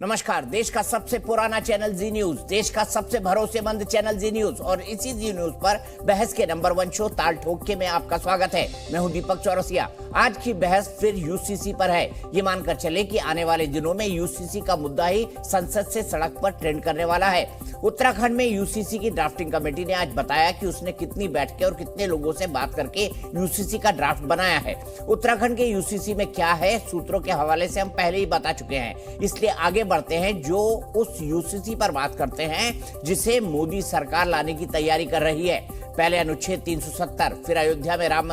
नमस्कार। देश का सबसे पुराना चैनल जी न्यूज, देश का सबसे भरोसेमंद चैनल जी न्यूज और इसी जी न्यूज पर बहस के नंबर 1 शो ताल ठोक के में आपका स्वागत है। मैं हूं दीपक चौरसिया। आज की बहस फिर यूसीसी पर है। ये मानकर चले कि आने वाले दिनों में यूसीसी का मुद्दा ही संसद से सड़क पर ट्रेंड करने वाला है। उत्तराखंड में यूसीसी की ड्राफ्टिंग कमेटी ने आज बताया कि उसने कितनी बैठकें और कितने लोगों से बात करके यूसीसी का ड्राफ्ट बनाया है। उत्तराखंड के यूसीसी में क्या है, सूत्रों के हवाले से हम पहले ही बता चुके हैं, इसलिए आगे बढ़ते हैं जो उस यूसीसी पर बात करते हैं जिसे मोदी सरकार लाने की तैयारी कर रही है। पहले अनुच्छेद 370, फिर अयोध्या में राम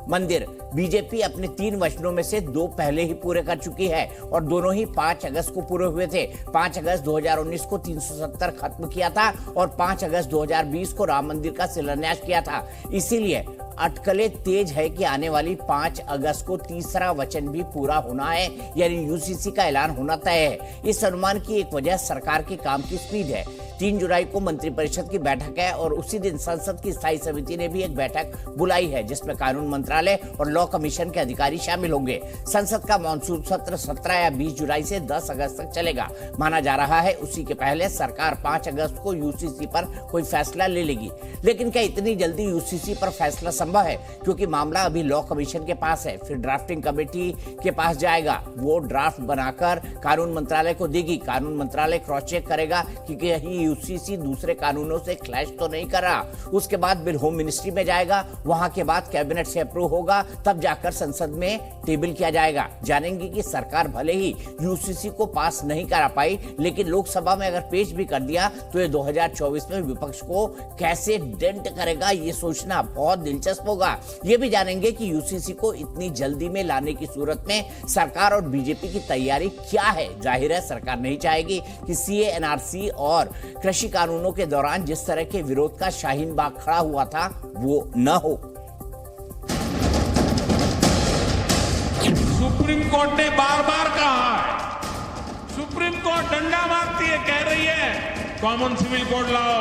मंदिर। बीजेपी अपने 3 वचनों में से 2 पहले ही पूरे कर चुकी है और दोनों ही 5 अगस्त को पूरे हुए थे। 5 अगस्त 2019 को 370 खत्म किया था और 5 अगस्त 2020 को राम मंदिर का शिलान्यास किया था। इसीलिए अटकलें तेज है कि आने वाली 5 अगस्त को तीसरा वचन भी पूरा होना है, यानी यूसीसी का ऐलान होना तय है। इस अनुमान की एक वजह सरकार के काम की स्पीड है। 3 जुलाई को मंत्रिपरिषद की बैठक है और उसी दिन संसद की स्थायी समिति ने भी एक बैठक बुलाई है जिसमें कानून मंत्रालय और लॉ कमीशन के अधिकारी शामिल होंगे। संसद का मानसून सत्र 17 या 20 जुलाई से 10 अगस्त तक चलेगा माना जा रहा है। उसी के पहले सरकार 5 अगस्त को यूसीसी पर कोई फैसला ले लेगी। लेकिन क्या इतनी जल्दी यूसीसी पर फैसला संभव है? क्योंकि मामला अभी लॉ कमीशन के पास है, फिर ड्राफ्टिंग कमेटी के पास जाएगा, वो ड्राफ्ट बनाकर कानून मंत्रालय को देगी। कानून मंत्रालय क्रॉस चेक करेगा कि कहीं यूसीसी दूसरे कानूनों से क्लैश तो नहीं कर रहा। उसके बाद बिल होम मिनिस्ट्री में जाएगा, वहां के बाद कैबिनेट से अप्रूव होगा, तब जाकर संसद में टेबल किया जाएगा। जानेंगे कि सरकार भले ही यूसीसी को पास नहीं करा पाई, लेकिन लोकसभा में अगर पेश भी कर दिया तो ये 2024 में विपक्ष को कैसे डेंट करेगा, ये सोचना बहुत दिलचस्प होगा। ये भी जानेंगे कि यूसीसी को इतनी जल्दी में लाने की सूरत में सरकार और बीजेपी की तैयारी क्या है। जाहिर है सरकार नहीं चाहेगी कि सीए, एनआरसी और कृषि कानूनों के दौरान जिस तरह के विरोध का शाहीन बाग खड़ा हुआ था वो न हो। सुप्रीम कोर्ट ने बार बार कहा है, सुप्रीम कोर्ट डंडा मारती है, कह रही है कॉमन सिविल कोड लाओ,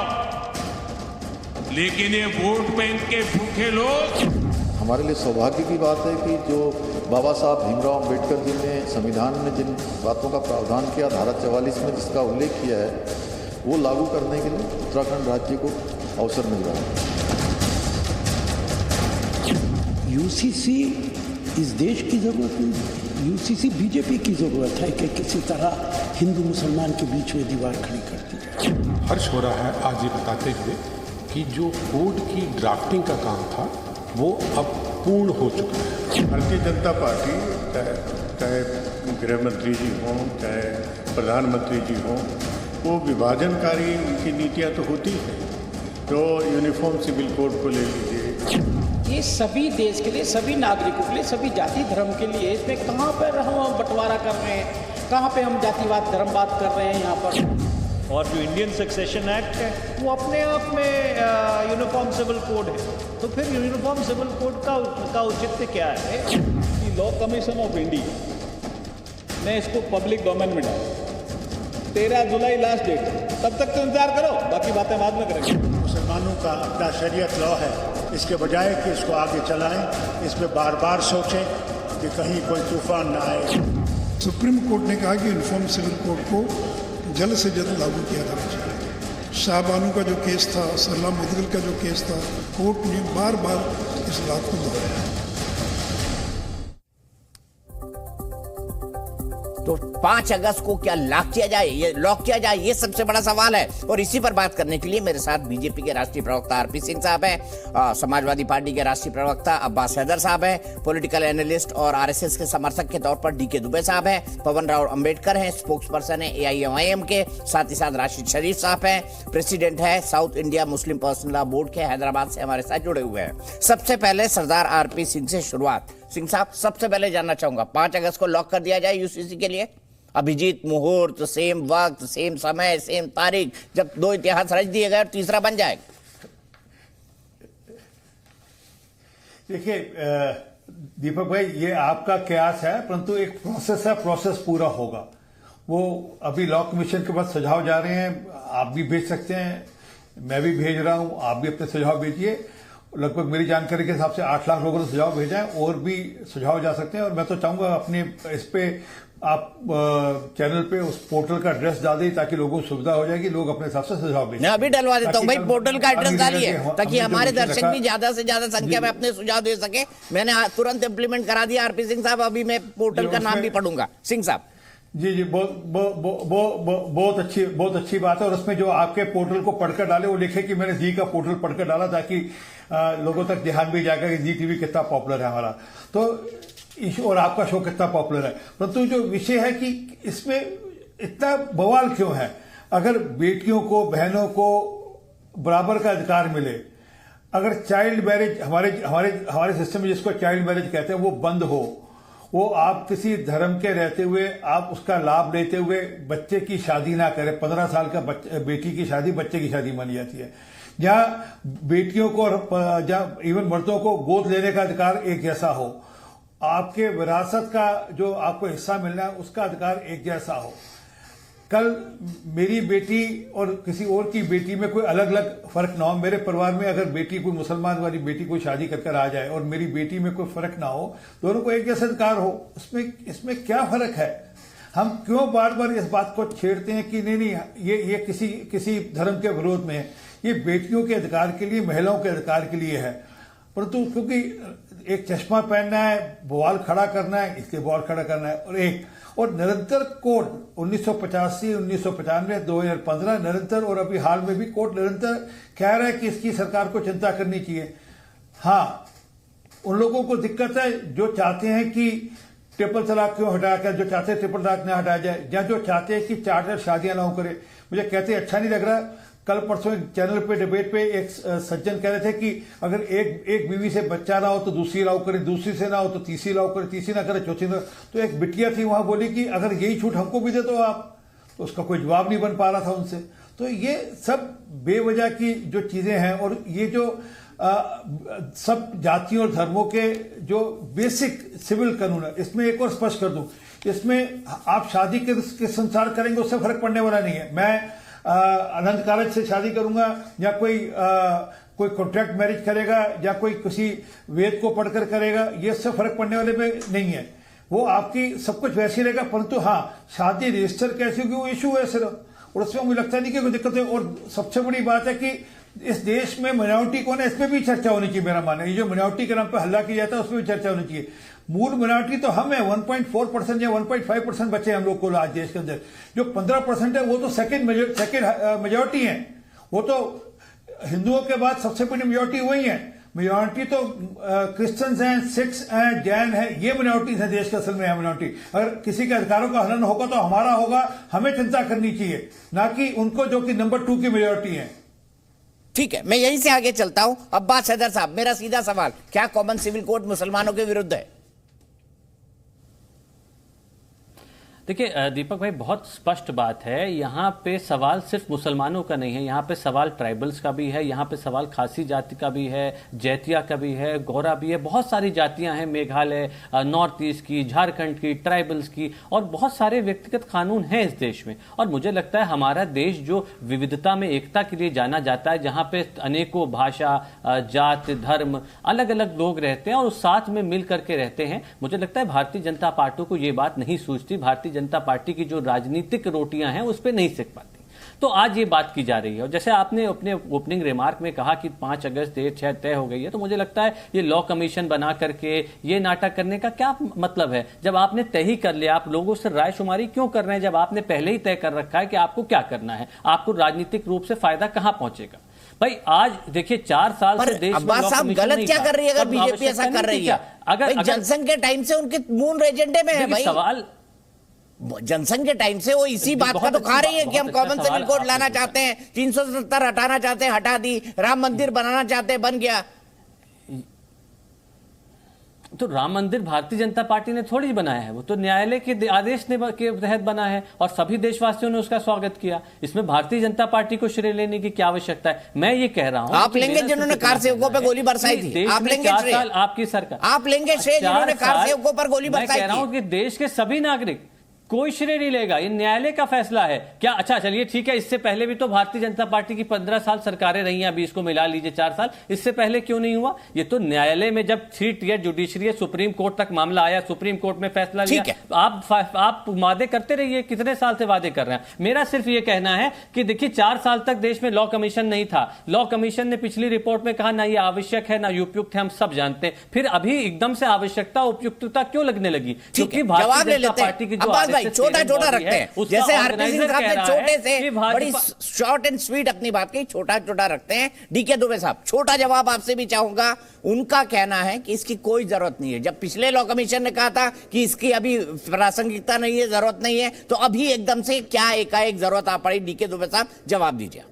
लेकिन ये वोट बैंक के भूखे लोग। हमारे लिए सौभाग्य की बात है कि जो बाबा साहब भीमराव अंबेडकर जी ने संविधान में जिन बातों का प्रावधान किया, धारा 44 में जिसका उल्लेख किया है, वो लागू करने के लिए उत्तराखंड राज्य को अवसर मिल रहा है। यूसीसी इस देश की जरूरत नहीं, यूसीसी बीजेपी की जरूरत है कि किसी तरह हिंदू मुसलमान के बीच में दीवार खड़ी कर दी जाए। हर्ष हो रहा है आज ये बताते हुए कि जो कोड की ड्राफ्टिंग का काम था वो अब पूर्ण हो चुका है। भारतीय जनता पार्टी चाहे गृह मंत्री जी हों, चाहे प्रधानमंत्री जी हों, वो विभाजनकारी उनकी नीतियाँ तो होती हैं। तो यूनिफॉर्म सिविल कोड को ले लीजिए, ये सभी देश के लिए, सभी नागरिकों के लिए, सभी जाति धर्म के लिए, इसमें कहाँ पर हम बंटवारा कर रहे हैं, कहाँ पे हम जातिवाद धर्मवाद कर रहे हैं यहाँ पर। और जो इंडियन सक्सेशन एक्ट है वो अपने आप में यूनिफॉर्म सिविल कोड है, तो फिर यूनिफॉर्म सिविल कोड का औचित्य क्या है? लॉ कमीशन ऑफ इंडिया ने इसको पब्लिक डोमेन में डाला, 13 जुलाई लास्ट डेट, तब तक तो इंतजार करो, बाकी बातें बाद में करेंगे। मुसलमानों का अपना शरीयत लॉ है, इसके बजाय कि इसको आगे चलाएं, इस पर बार बार सोचें कि कहीं कोई तूफान ना आए। सुप्रीम कोर्ट ने कहा कि यूनिफॉर्म सिविल कोड को जल्द से जल्द लागू किया जाना चाहिए। शाहबानू का जो केस था, सरला मुदगिल का जो केस था, कोर्ट ने बार बार इस बात को दोहराया। तो 5 अगस्त को क्या लॉक किया जाए, ये सबसे बड़ा सवाल है। और इसी पर बात करने के लिए मेरे साथ बीजेपी के राष्ट्रीय प्रवक्ता आरपी सिंह साहब हैं, समाजवादी पार्टी के राष्ट्रीय प्रवक्ता अब्बास हैदर साहब हैं, पॉलिटिकल एनालिस्ट और आरएसएस के समर्थक के तौर पर डीके दुबे साहब हैं, पवन राव अंबेडकर हैं, स्पोक्स पर्सन है एआईएमआईएम के, साथ ही साथ राशिद शरीफ साहब हैं, प्रेसिडेंट है south India Muslim personal law board के, हैदराबाद से हमारे साथ जुड़े हुए हैं। सबसे पहले सरदार आरपी सिंह से शुरुआत। सिंह साहब, सबसे पहले जानना चाहूंगा, 5 अगस्त को लॉक कर दिया जाए यूसीसी के लिए? अभिजीत मुहूर्त, सेम वक्त, सेम समय, सेम तारीख, जब 2 इतिहास रच दिए गए और तीसरा बन जाएगा। देखिए दीपक भाई, ये आपका कयास है, परंतु एक प्रोसेस है, प्रोसेस पूरा होगा। वो अभी लॉ कमीशन के पास सुझाव जा रहे हैं, आप भी भेज सकते हैं, मैं भी भेज रहा हूं, आप भी अपने सुझाव भेजिए। लगभग मेरी जानकारी के हिसाब से 8 लाख लोगों ने सुझाव भेजा है, और भी सुझाव जा सकते हैं। और मैं तो चाहूंगा अपने इस पे आप चैनल पे उस पोर्टल का एड्रेस डाल दें ताकि लोगों को सुविधा हो जाएगी, लोग अपने हिसाब से सुझाव भेजें। मैं अभी डलवा देता हूँ भाई, पोर्टल का एड्रेस डालिए ताकि हमारे दर्शक भी ज्यादा से ज्यादा संख्या में अपने सुझाव दे सके। मैंने तुरंत इंप्लीमेंट करा दिया। आरपी सिंह साहब, अभी मैं पोर्टल का नाम भी पढ़ूंगा। सिंह साहब जी, बहुत अच्छी बात है। और उसमें जो आपके पोर्टल को पढ़कर डाले वो लिखे कि मैंने जी का पोर्टल पढ़कर डाला, ताकि लोगों तक ध्यान भी जाएगा कि जी टीवी कितना पॉपुलर है हमारा, तो और आपका शो कितना पॉपुलर है। परंतु जो विषय है कि इसमें इतना बवाल क्यों है? अगर बेटियों को, बहनों को बराबर का अधिकार मिले, अगर चाइल्ड मैरिज हमारे सिस्टम में जिसको चाइल्ड मैरिज कहते हैं वो बंद हो, वो आप किसी धर्म के रहते हुए आप उसका लाभ लेते हुए बच्चे की शादी ना करें। 15 साल का बेटी की शादी बच्चे की शादी मानी जाती है। जहाँ बेटियों को और जहाँ इवन मर्दों को गोद लेने का अधिकार एक जैसा हो, आपके विरासत का जो आपको हिस्सा मिलना है उसका अधिकार एक जैसा हो। कल मेरी बेटी और किसी और की बेटी में कोई अलग अलग फर्क ना हो। मेरे परिवार में अगर बेटी, कोई मुसलमान वाली बेटी कोई शादी कर आ जाए और मेरी बेटी में कोई फर्क ना हो, दोनों को एक जैसा अधिकार हो, इसमें क्या फर्क है? हम क्यों बार बार इस बात को छेड़ते हैं कि नहीं ये किसी धर्म के विरोध में है? ये बेटियों के अधिकार के लिए, महिलाओं के अधिकार के लिए है। परंतु क्योंकि एक चश्मा पहनना है, बवाल खड़ा करना है, इसलिए बवाल खड़ा करना है। और निरंतर कोर्ट 1985, 1995, 2015 निरंतर, और अभी हाल में भी कोर्ट निरंतर कह रहा है कि इसकी सरकार को चिंता करनी चाहिए। हाँ, उन लोगों को दिक्कत है जो चाहते हैं कि ट्रिपल तलाक क्यों हटाया जाए, जो चाहते हैं ट्रिपल तलाक ना हटाया जाए, या जो चाहते हैं कि चार्टर शादियां ना हो करे। मुझे कहते अच्छा नहीं लग रहा। कल परसों एक चैनल पे डिबेट पे एक सज्जन कह रहे थे कि अगर एक बीवी से बच्चा ना हो तो दूसरी लाओ करे, दूसरी से ना हो तो तीसरी लाओ करे, तीसरी ना करे चौथी ना। तो एक बिटिया थी वहां बोली कि अगर यही छूट हमको भी दे तो आप, तो उसका कोई जवाब नहीं बन पा रहा था उनसे। तो ये सब बेवजह की जो चीजें हैं, और ये जो सब जातियों और धर्मों के जो बेसिक सिविल कानून है, इसमें एक और स्पष्ट कर दूं, इसमें आप शादी के संसार करेंगे उससे फर्क पड़ने वाला नहीं है। मैं अनंत कारज से शादी करूंगा, या कोई कॉन्ट्रैक्ट मैरिज करेगा, या कोई किसी वेद को पढ़कर करेगा, ये सब फर्क पड़ने वाले में नहीं है। वो आपकी सब कुछ वैसे रहेगा। परंतु हाँ, शादी रजिस्टर कैसी होगी वो इशू है सिर्फ, और उसमें मुझे लगता नहीं कि कोई दिक्कत है। और सबसे बड़ी बात है कि इस देश में मिनॉरिटी कौन है, इस पर भी चर्चा होनी चाहिए। मेरा मानना है ये जो मिनॉरिटी के नाम पर हल्ला किया जाता है उसमें भी चर्चा होनी चाहिए। मूल मिनॉरिटी तो हम है, 1.4% या 1.5% बचे हम लोग को आज देश के अंदर। जो 15% है वो तो सेकेंड मेजोरिटी है। वो तो हिंदुओं के बाद सबसे बड़ी मेजोरिटी वही है। मेजोरिटी तो क्रिश्चियंस हैं, सिख्स हैं, जैन हैं, ये मिनॉरिटीज है देश के असल में है मिनॉरिटी। अगर किसी के अधिकारों का हनन होगा तो हमारा होगा, हमें चिंता करनी चाहिए, ना कि उनको जो कि नंबर 2 की मेजोरिटी है। ठीक है, मैं यहीं से आगे चलता हूं। अब्बास हैदर साहब, मेरा सीधा सवाल, क्या कॉमन सिविल कोड मुसलमानों के विरुद्ध है? देखिए दीपक भाई, बहुत स्पष्ट बात है। यहाँ पे सवाल सिर्फ मुसलमानों का नहीं है, यहाँ पे सवाल ट्राइबल्स का भी है, यहाँ पे सवाल खासी जाति का भी है, जैतिया का भी है, गौरा भी है, बहुत सारी जातियाँ हैं। मेघालय, नॉर्थ ईस्ट की, झारखंड की, ट्राइबल्स की, और बहुत सारे व्यक्तिगत कानून हैं इस देश में। और मुझे लगता है हमारा देश जो विविधता में एकता के लिए जाना जाता है, जहाँ पे अनेकों भाषा, जात, धर्म, अलग अलग लोग रहते हैं और उस साथ में मिल करके रहते हैं, मुझे लगता है भारतीय जनता पार्टी को ये बात नहीं सूझती। भारतीय जनता पार्टी की जो राजनीतिक रोटियां हैं उस पे नहीं सेक पाती। तो आज ये बात की जा रही है। और जैसे आपने अपने ओपनिंग रिमार्क में कहा कि 5 अगस्त डेट शायद तय हो गई है, तो मुझे लगता है ये लॉ कमीशन बना करके ये नाटक करने का क्या मतलब है? जब आपने तय ही कर लिया, आप लोगों से रायशुमारी क्यों कर रहे हैं? जब आपने पहले ही तय कर रखा है कि आपको क्या करना है, आपको राजनीतिक रूप से फायदा कहां पहुंचेगा? भाई आज देखिए 4 साल से देश में अब्बास साहब गलत क्या कर रही है अगर बीजेपी ऐसा कर रही है? अगर जनसंघ के टाइम से उनके मूल एजेंडे में है भाई सवाल, जनसंघ के टाइम से वो इसी बात का तो खा रही है कि हम कॉमन सिविल कोड लाना चाहते हैं, 370 हटाना चाहते हैं, हटा दी, राम मंदिर बनाना चाहते हैं, बन गया। तो राम मंदिर भारतीय जनता पार्टी ने थोड़ी बनाया है, वो तो न्यायालय के आदेश के तहत बना है और सभी देशवासियों ने उसका स्वागत किया। इसमें भारतीय जनता पार्टी को श्रेय लेने की क्या आवश्यकता है? मैं ये कह रहा हूं, आप लेंगे जिन्होंने कार सेवकों पर गोली बरसाई थी, आप लेंगे श्रेय? आपकी सरकार, आप लेंगे श्रेय जिन्होंने कार सेवकों पर गोली बरसाई थी? मैं कह रहा हूं कि देश के सभी नागरिक कोई श्रेय नहीं लेगा, ये न्यायालय का फैसला है क्या? अच्छा चलिए ठीक है, इससे पहले भी तो भारतीय जनता पार्टी की 15 साल सरकारें रही हैं, अभी इसको मिला लीजिए 4 साल, इससे पहले क्यों नहीं हुआ? ये तो न्यायालय में जब 3 टियर जुडिशरी सुप्रीम कोर्ट तक मामला आया, सुप्रीम कोर्ट में फैसला लिया। आप वादे करते रहिए, कितने साल से वादे कर रहे हैं। मेरा सिर्फ ये कहना है कि देखिए 4 साल तक देश में लॉ कमीशन नहीं था, लॉ कमीशन ने पिछली रिपोर्ट में कहा ना ये आवश्यक है ना उपयुक्त है, हम सब जानते हैं, फिर अभी एकदम से आवश्यकता उपयुक्तता क्यों लगने लगी? क्योंकि भारतीय जनता पार्टी की जो छोटा छोटा रखते हैं, जैसे हरप्रीत सिंह साहब ने छोटे से बड़ी शॉर्ट एंड स्वीट अपनी बात की, छोटा छोटा रखते हैं। डीके दुबे साहब, छोटा जवाब आपसे भी चाहूंगा। उनका कहना है कि इसकी कोई जरूरत नहीं है। जब पिछले लॉ कमीशन ने कहा था कि इसकी अभी प्रासंगिकता नहीं है, जरूरत नहीं है, तो अभी एकदम से क्या एकाएक जरूरत आ पड़ी? डीके दुबे साहब जवाब दीजिए।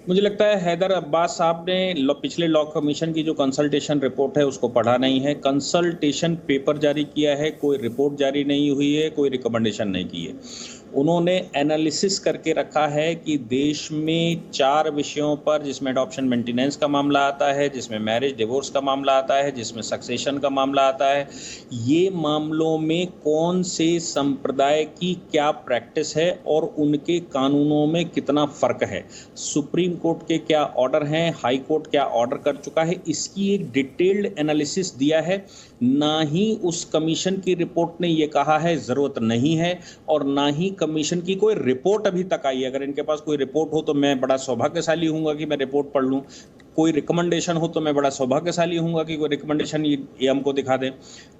मुझे लगता है हैदर अब्बास साहब ने पिछले लॉ कमीशन की जो कंसल्टेशन रिपोर्ट है उसको पढ़ा नहीं है। कंसल्टेशन पेपर जारी किया है, कोई रिपोर्ट जारी नहीं हुई है, कोई रिकमेंडेशन नहीं की है। उन्होंने एनालिसिस करके रखा है कि देश में 4 विषयों पर, जिसमें अडॉप्शन मेंटेनेंस का मामला आता है, जिसमें मैरिज डिवोर्स का मामला आता है, जिसमें सक्सेशन का मामला आता है, ये मामलों में कौन से संप्रदाय की क्या प्रैक्टिस है और उनके कानूनों में कितना फ़र्क है, सुप्रीम कोर्ट के क्या ऑर्डर हैं, हाई कोर्ट क्या ऑर्डर कर चुका है, इसकी एक डिटेल्ड एनालिसिस दिया है। ना ही उस कमीशन की रिपोर्ट ने ये कहा है ज़रूरत नहीं है, और ना ही कमीशन की कोई रिपोर्ट अभी तक आई है। अगर इनके पास कोई रिपोर्ट हो तो मैं बड़ा सौभाग्यशाली हूँगा कि मैं रिपोर्ट पढ़ लूँ, कोई रिकमेंडेशन हो तो मैं बड़ा सौभाग्यशाली हूँगा कि कोई रिकमेंडेशन ये हमको दिखा दें।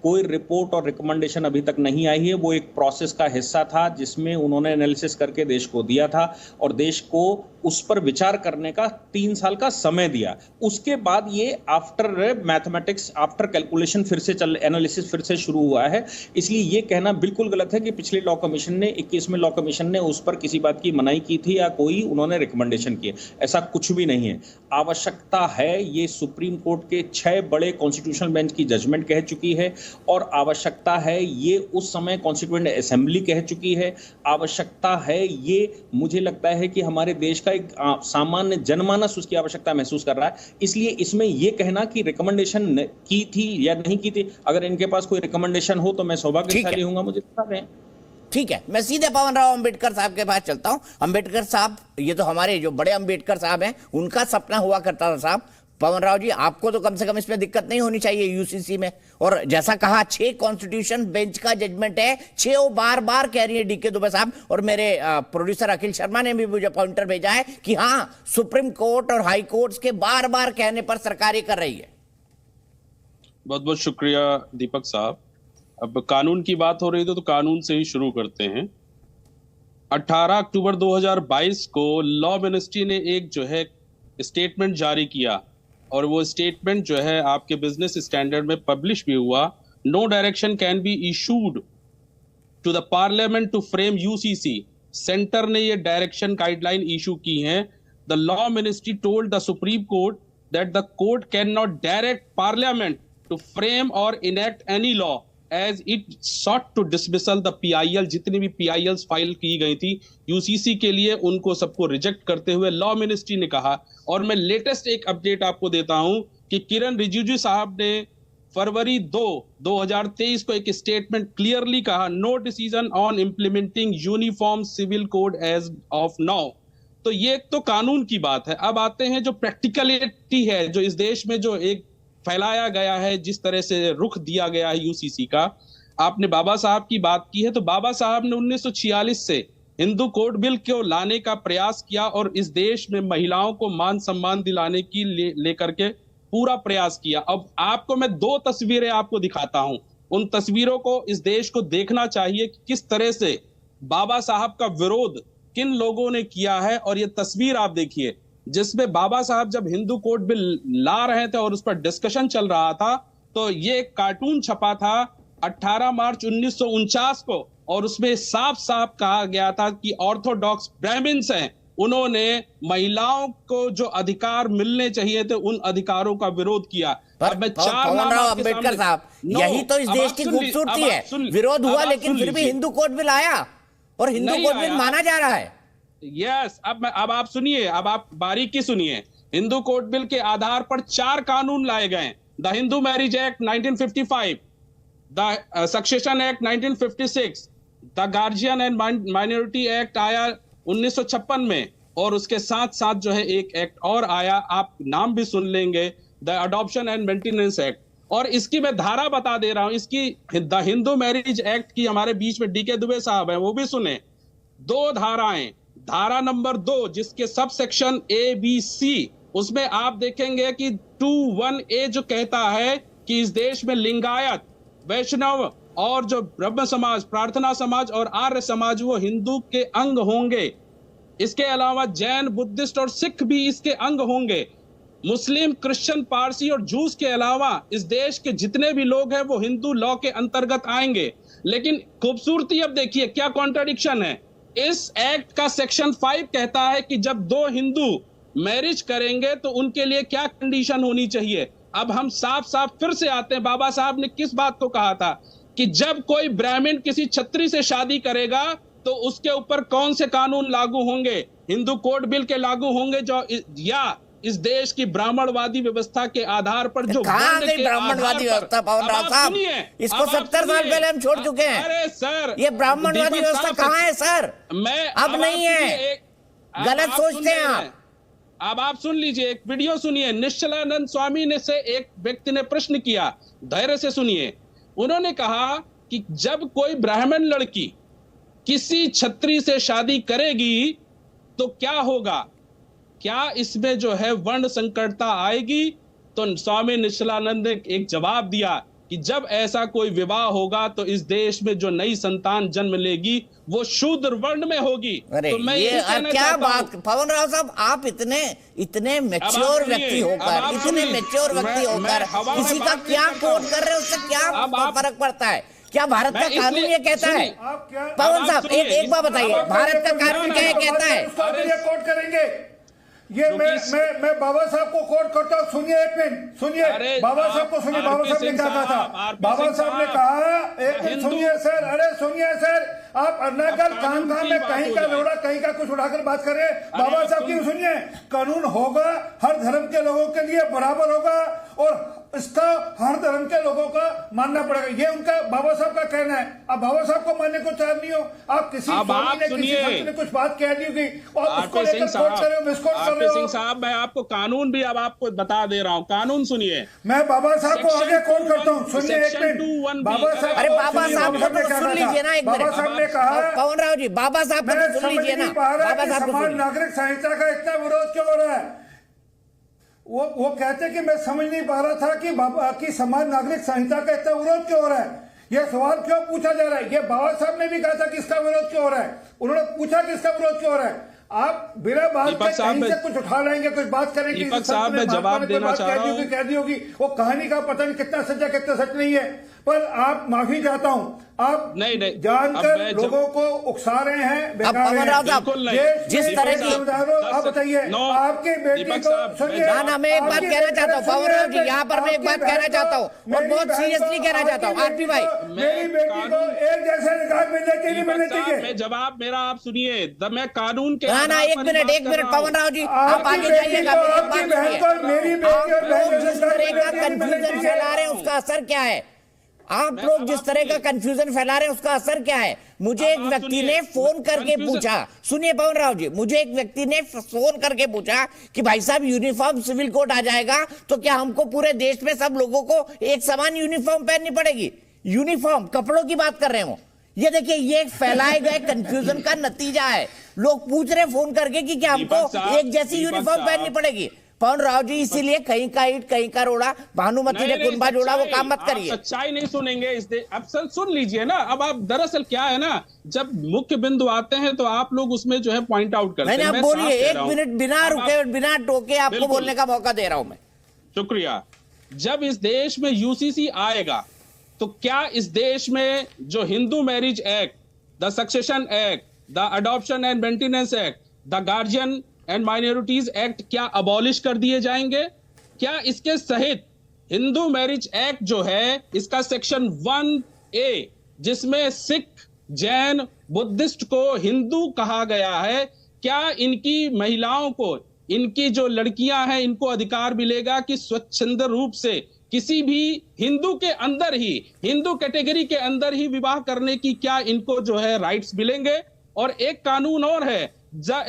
कोई रिपोर्ट और रिकमेंडेशन अभी तक नहीं आई है। वो एक प्रोसेस का हिस्सा था जिसमें उन्होंने एनालिसिस करके देश को दिया था और देश को उस पर विचार करने का 3 साल का समय दिया। उसके बाद ये आफ्टर मैथमेटिक्स, आफ्टर कैलकुलेशन फिर से एनालिसिस फिर से शुरू हुआ है। इसलिए ये कहना बिल्कुल गलत है कि पिछले लॉ कमीशन ने 21वें लॉ कमीशन ने उस पर किसी बात की मनाही की थी या कोई उन्होंने रिकमेंडेशन किए, ऐसा कुछ भी नहीं है। आवश्यकता है, ये सुप्रीम कोर्ट के 6 बड़े कॉन्स्टिट्यूशनल बेंच की जजमेंट कह चुकी है, और आवश्यकता है ये उस समय कॉन्स्टिट्यूएंट असेंबली कह चुकी है। आवश्यकता है ये, मुझे लगता है कि हमारे देश का एक सामान्य जनमानस उसकी आवश्यकता महसूस कर रहा है। इसलिए इसमें यह कहना कि रिकमेंडेशन की थी या नहीं की थी, अगर इनके पास कोई रिकमेंडेशन हो तो मैं सौभाग्यशाली हूंगा, मुझे बता दें। ठीक है, मैं सीधे पवन राव अंबेडकर साहब के पास चलता हूं। अंबेडकर साहब, ये तो हमारे जो बड़े अंबेडकर साहब हैं, उनका सपना हुआ करता था साहब। पवन राव जी, आपको तो कम से कम इसमें दिक्कत नहीं होनी चाहिए यूसीसी में। और जैसा कहा, 6 कॉन्स्टिट्यूशन बेंच का जजमेंट है, 6 बार बार कह रही है डीके दुबे साहब, और मेरे प्रोड्यूसर अखिल शर्मा ने भी मुझे पॉइंटर भेजा है कि हाँ, सुप्रीम कोर्ट और हाई कोर्ट के बार बार कहने पर सरकार ये कर रही है। बहुत बहुत शुक्रिया दीपक साहब। अब कानून की बात हो रही है तो कानून से ही शुरू करते हैं। 18 अक्टूबर 2022 को लॉ मिनिस्ट्री ने एक जो है स्टेटमेंट जारी किया, और वो स्टेटमेंट जो है आपके बिजनेस स्टैंडर्ड में पब्लिश भी हुआ। No direction can be issued to the parliament to frame UCC. Centre ने ये डायरेक्शन गाइडलाइन इशू की हैं। The law ministry told the supreme court that the court can not direct parliament to frame और enact any law as it sought to dismissal the PIL. जितनी भी PILs file की गई थी UCC के लिए, उनको सबको रिजेक्ट करते हुए लॉ मिनिस्ट्री ने कहा। और मैं लेटेस्ट एक अपडेट आपको देता हूं कि किरण रिजिजू साहब ने फरवरी 2, 2023 को एक स्टेटमेंट क्लियरली कहा, no decision on implementing uniform civil code as of now. तो ये तो कानून की बात है। अब आते हैं जो प्रैक्टिकलिटी है, जो इस देश में जो एक फैलाया गया है, जिस तरह से रुख दिया गया है यूसीसी का। आपने बाबा साहब की बात की है, तो बाबा साहब ने 1946 से हिंदू कोड बिल को लाने का प्रयास किया और इस देश में महिलाओं को मान सम्मान दिलाने की लेकर के पूरा प्रयास किया। अब आपको मैं 2 तस्वीरें आपको दिखाता हूं। उन तस्वीरों को इस देश को देखना चाहिए कि किस तरह से बाबा साहब का विरोध किन लोगों ने किया है। और ये तस्वीर आप देखिए, जिसमें बाबा साहब जब हिंदू कोड बिल ला रहे थे और उस पर डिस्कशन चल रहा था, तो ये कार्टून छपा था 18 मार्च 1949 को, और उसमें साफ साफ कहा गया था कि ऑर्थोडॉक्स ब्राह्मण्स हैं, उन्होंने महिलाओं को जो अधिकार मिलने चाहिए थे उन अधिकारों का विरोध किया। अब मैं 4 नाम अंबेडकर साहब, यही तो इस देश की खूबसूरती है। विरोध हुआ लेकिन फिर भी हिंदू कोड बिल आया और हिंदू कोड बिल माना जा रहा है। यस, अब आप सुनिए, अब आप बारीकी सुनिए। हिंदू कोड बिल के आधार पर 4 कानून लाए गए। The Hindu marriage act 1955, the succession act 1956, the guardian and minority act आया 1956 में, और उसके साथ साथ जो है एक एक्ट और आया, आप नाम भी सुन लेंगे, the adoption and maintenance act. और इसकी मैं धारा बता दे रहा हूं, इसकी द हिंदू मैरिज एक्ट की हमारे बीच में डीके दुबे साहब हैं, वो भी सुने। 2 धाराएं, धारा नंबर 2 जिसके सब सेक्शन ABC, उसमें आप देखेंगे कि 21A जो कहता है कि इस देश में लिंगायत, वैष्णव और जो ब्रह्म समाज, प्रार्थना समाज और आर्य समाज वो हिंदू के अंग होंगे। इसके अलावा जैन, बुद्धिस्ट और सिख भी इसके अंग होंगे। मुस्लिम, क्रिश्चियन, पारसी और जूस के अलावा इस देश के जितने भी लोग हैं वो हिंदू लॉ के अंतर्गत आएंगे। लेकिन खूबसूरती अब देखिए क्या कॉन्ट्रडिक्शन है। इस एक्ट का सेक्शन 5 कहता है कि जब 2 हिंदू मैरिज करेंगे तो उनके लिए क्या कंडीशन होनी चाहिए। अब हम साफ साफ फिर से आते हैं, बाबा साहब ने किस बात को कहा था कि जब कोई ब्राह्मण किसी छत्री से शादी करेगा तो उसके ऊपर कौन से कानून लागू होंगे, हिंदू कोड बिल के लागू होंगे जो या इस देश की ब्राह्मणवादी व्यवस्था के आधार पर जो ब्राह्मणवादी व्यवस्था, पवन राव साहब, इसको 70 साल पहले हम छोड़ चुके हैं। अरे सर, ये ब्राह्मणवादी व्यवस्था कहाँ है सर? मैं अब नहीं है, गलत सोचते हैं आप। अब आप सुन लीजिए, एक वीडियो सुनिए। निश्चलानंद स्वामी ने से एक व्यक्ति ने प्रश्न किया, धैर्य से सुनिए। उन्होंने कहा कि जब कोई ब्राह्मण लड़की किसी छत्री से शादी करेगी तो क्या होगा, क्या इसमें जो है वर्ण संकरता आएगी? तो स्वामी निश्चलानंद ने एक जवाब दिया कि जब ऐसा कोई विवाह होगा तो इस देश में जो नई संतान जन्म लेगी वो शूद्र वर्ण में होगी। तो मैं ये क्या बात, पवन राव साहब, आप इतने मैच्योर व्यक्ति होकर, किसी का क्या कोट कर रहे हो, उससे क्या फर्क पड़ता है? क्या भारत का कानून ये कहता है? पवन साहब एक बात बताइए, भारत का कानून क्या कहता है? कोट करेंगे ये मैं बाबा साहब को कोट करता हूँ। सुनिए एक मिनट, सुनिए बाबा साहब को, सुनिए बाबा साहब ने क्या कहा था। बाबा साहब ने कहा, एक मिनट सुनिए सर, अरे सुनिए सर, आप अन्नाकर काम में कहीं का लोड़ा कहीं का कुछ उठाकर बात कर रहे हैं। बाबा साहब की सुनिए, कानून होगा, हर धर्म के लोगों के लिए बराबर होगा और इसका हर धर्म के लोगों का मानना पड़ेगा, ये उनका बाबा साहब का कहना है। अब बाबा साहब को मानने को तैयार नहीं हो, आप किसी ने कुछ बात कह दी होगी और उसको लेकर कोट कर रहे हो, मिसकोट कर रहे हो। सिंह साहब, मैं आपको कानून भी अब आपको बता दे रहा हूँ, कानून सुनिए। मैं बाबा साहब को आगे कोट करता हूँ, सुनिए एक मिनट। बाबा साहब, अरे बाबा साहब को तो सुन लीजिए ना एक मिनट। बाबा साहब ने कहा, पवन राव जी, बाबा साहब को तो सुन लीजिए ना। बाबा साहब, समान नागरिक संहिता का इतना विरोध क्यों हो रहा है? वो कहते कि मैं समझ नहीं पा रहा था कि बाबा की समान नागरिक संहिता का इतना विरोध क्यों हो रहा है, ये सवाल क्यों पूछा जा रहा है। ये बाबा साहब ने भी कहा था कि इसका विरोध क्यों हो रहा है, उन्होंने पूछा कि इसका विरोध क्यों हो रहा है। आप बिना बात के कहीं से कुछ उठा लाएंगे, कुछ बात करेंगे। दीपक साहब, मैं जवाब देना चाह रहा हूं। कह दी होगी, वो कहानी का पता नहीं कितना सच है कितना सच नहीं है, पर आप माफी चाहता हूं, आप नहीं जानकर लोगों को उकसा रहे हैं। पवन राव साहब, जिस तरह की, आप बताइए, आपके बेटी को, ना मैं एक बात कहना चाहता हूँ पवन राव जी, यहाँ पर मैं एक बात कहना चाहता हूँ और बहुत सीरियसली कहना चाहता हूँ। आरपी भाई, मेरी बेटी को एक जैसा अधिकार मिलना चाहिए, मिलना चाहिए। जवाब मेरा आप सुनिए, मैं कानून के ना एक मिनट पवन राव जी, आप आगे जाइएगा। जिस तरह का कंफ्यूजन फैला रहे हैं उसका असर क्या है? आप लोग जिस तरह का कंफ्यूजन फैला रहे हैं उसका असर क्या है? मुझे एक व्यक्ति ने फोन करके पूछा, सुनिए पवन राव जी, मुझे एक व्यक्ति ने फोन करके पूछा कि भाई साहब यूनिफॉर्म सिविल कोड आ जाएगा तो क्या हमको पूरे देश में सब लोगों को एक समान यूनिफॉर्म पहननी पड़ेगी? यूनिफॉर्म कपड़ों की बात कर रहे हो। ये देखिए, ये फैलाए गए कंफ्यूजन का नतीजा है। लोग पूछ रहे फोन करके कि क्या हमको एक जैसी यूनिफॉर्म पहननी पड़ेगी? पवन राव जी, इसीलिए कहीं का ईट कहीं का रोड़ा, भानुमति ने कुंभा जोड़ा, वो काम मत करिए। सच्चाई नहीं सुनेंगे इस अब सर सुन लीजिए ना। अब आप दरअसल क्या है ना, जब मुख्य बिंदु आते हैं तो आप लोग उसमें जो है पॉइंट आउट करते हैं। आप बोलिए, एक मिनट बिना रुके बिना टोके आपको बोलने का मौका दे रहा हूं मैं। शुक्रिया। जब इस देश में यूसीसी आएगा तो क्या इस देश में जो Hindu marriage act, the succession act, the adoption and maintenance act, the guardian and minorities act क्या अबॉलिश कर दिए जाएंगे? क्या इसके सहित हिंदू मैरिज एक्ट जो है, इसका सेक्शन 1A जिसमें सिख, जैन, बुद्धिस्ट को हिंदू कहा गया है, क्या इनकी महिलाओं को, इनकी जो लड़कियां हैं, इनको अधिकार मिलेगा कि स्वच्छंद रूप से किसी भी हिंदू के अंदर ही, हिंदू कैटेगरी के अंदर ही विवाह करने की क्या इनको जो है राइट्स मिलेंगे? और एक कानून और है,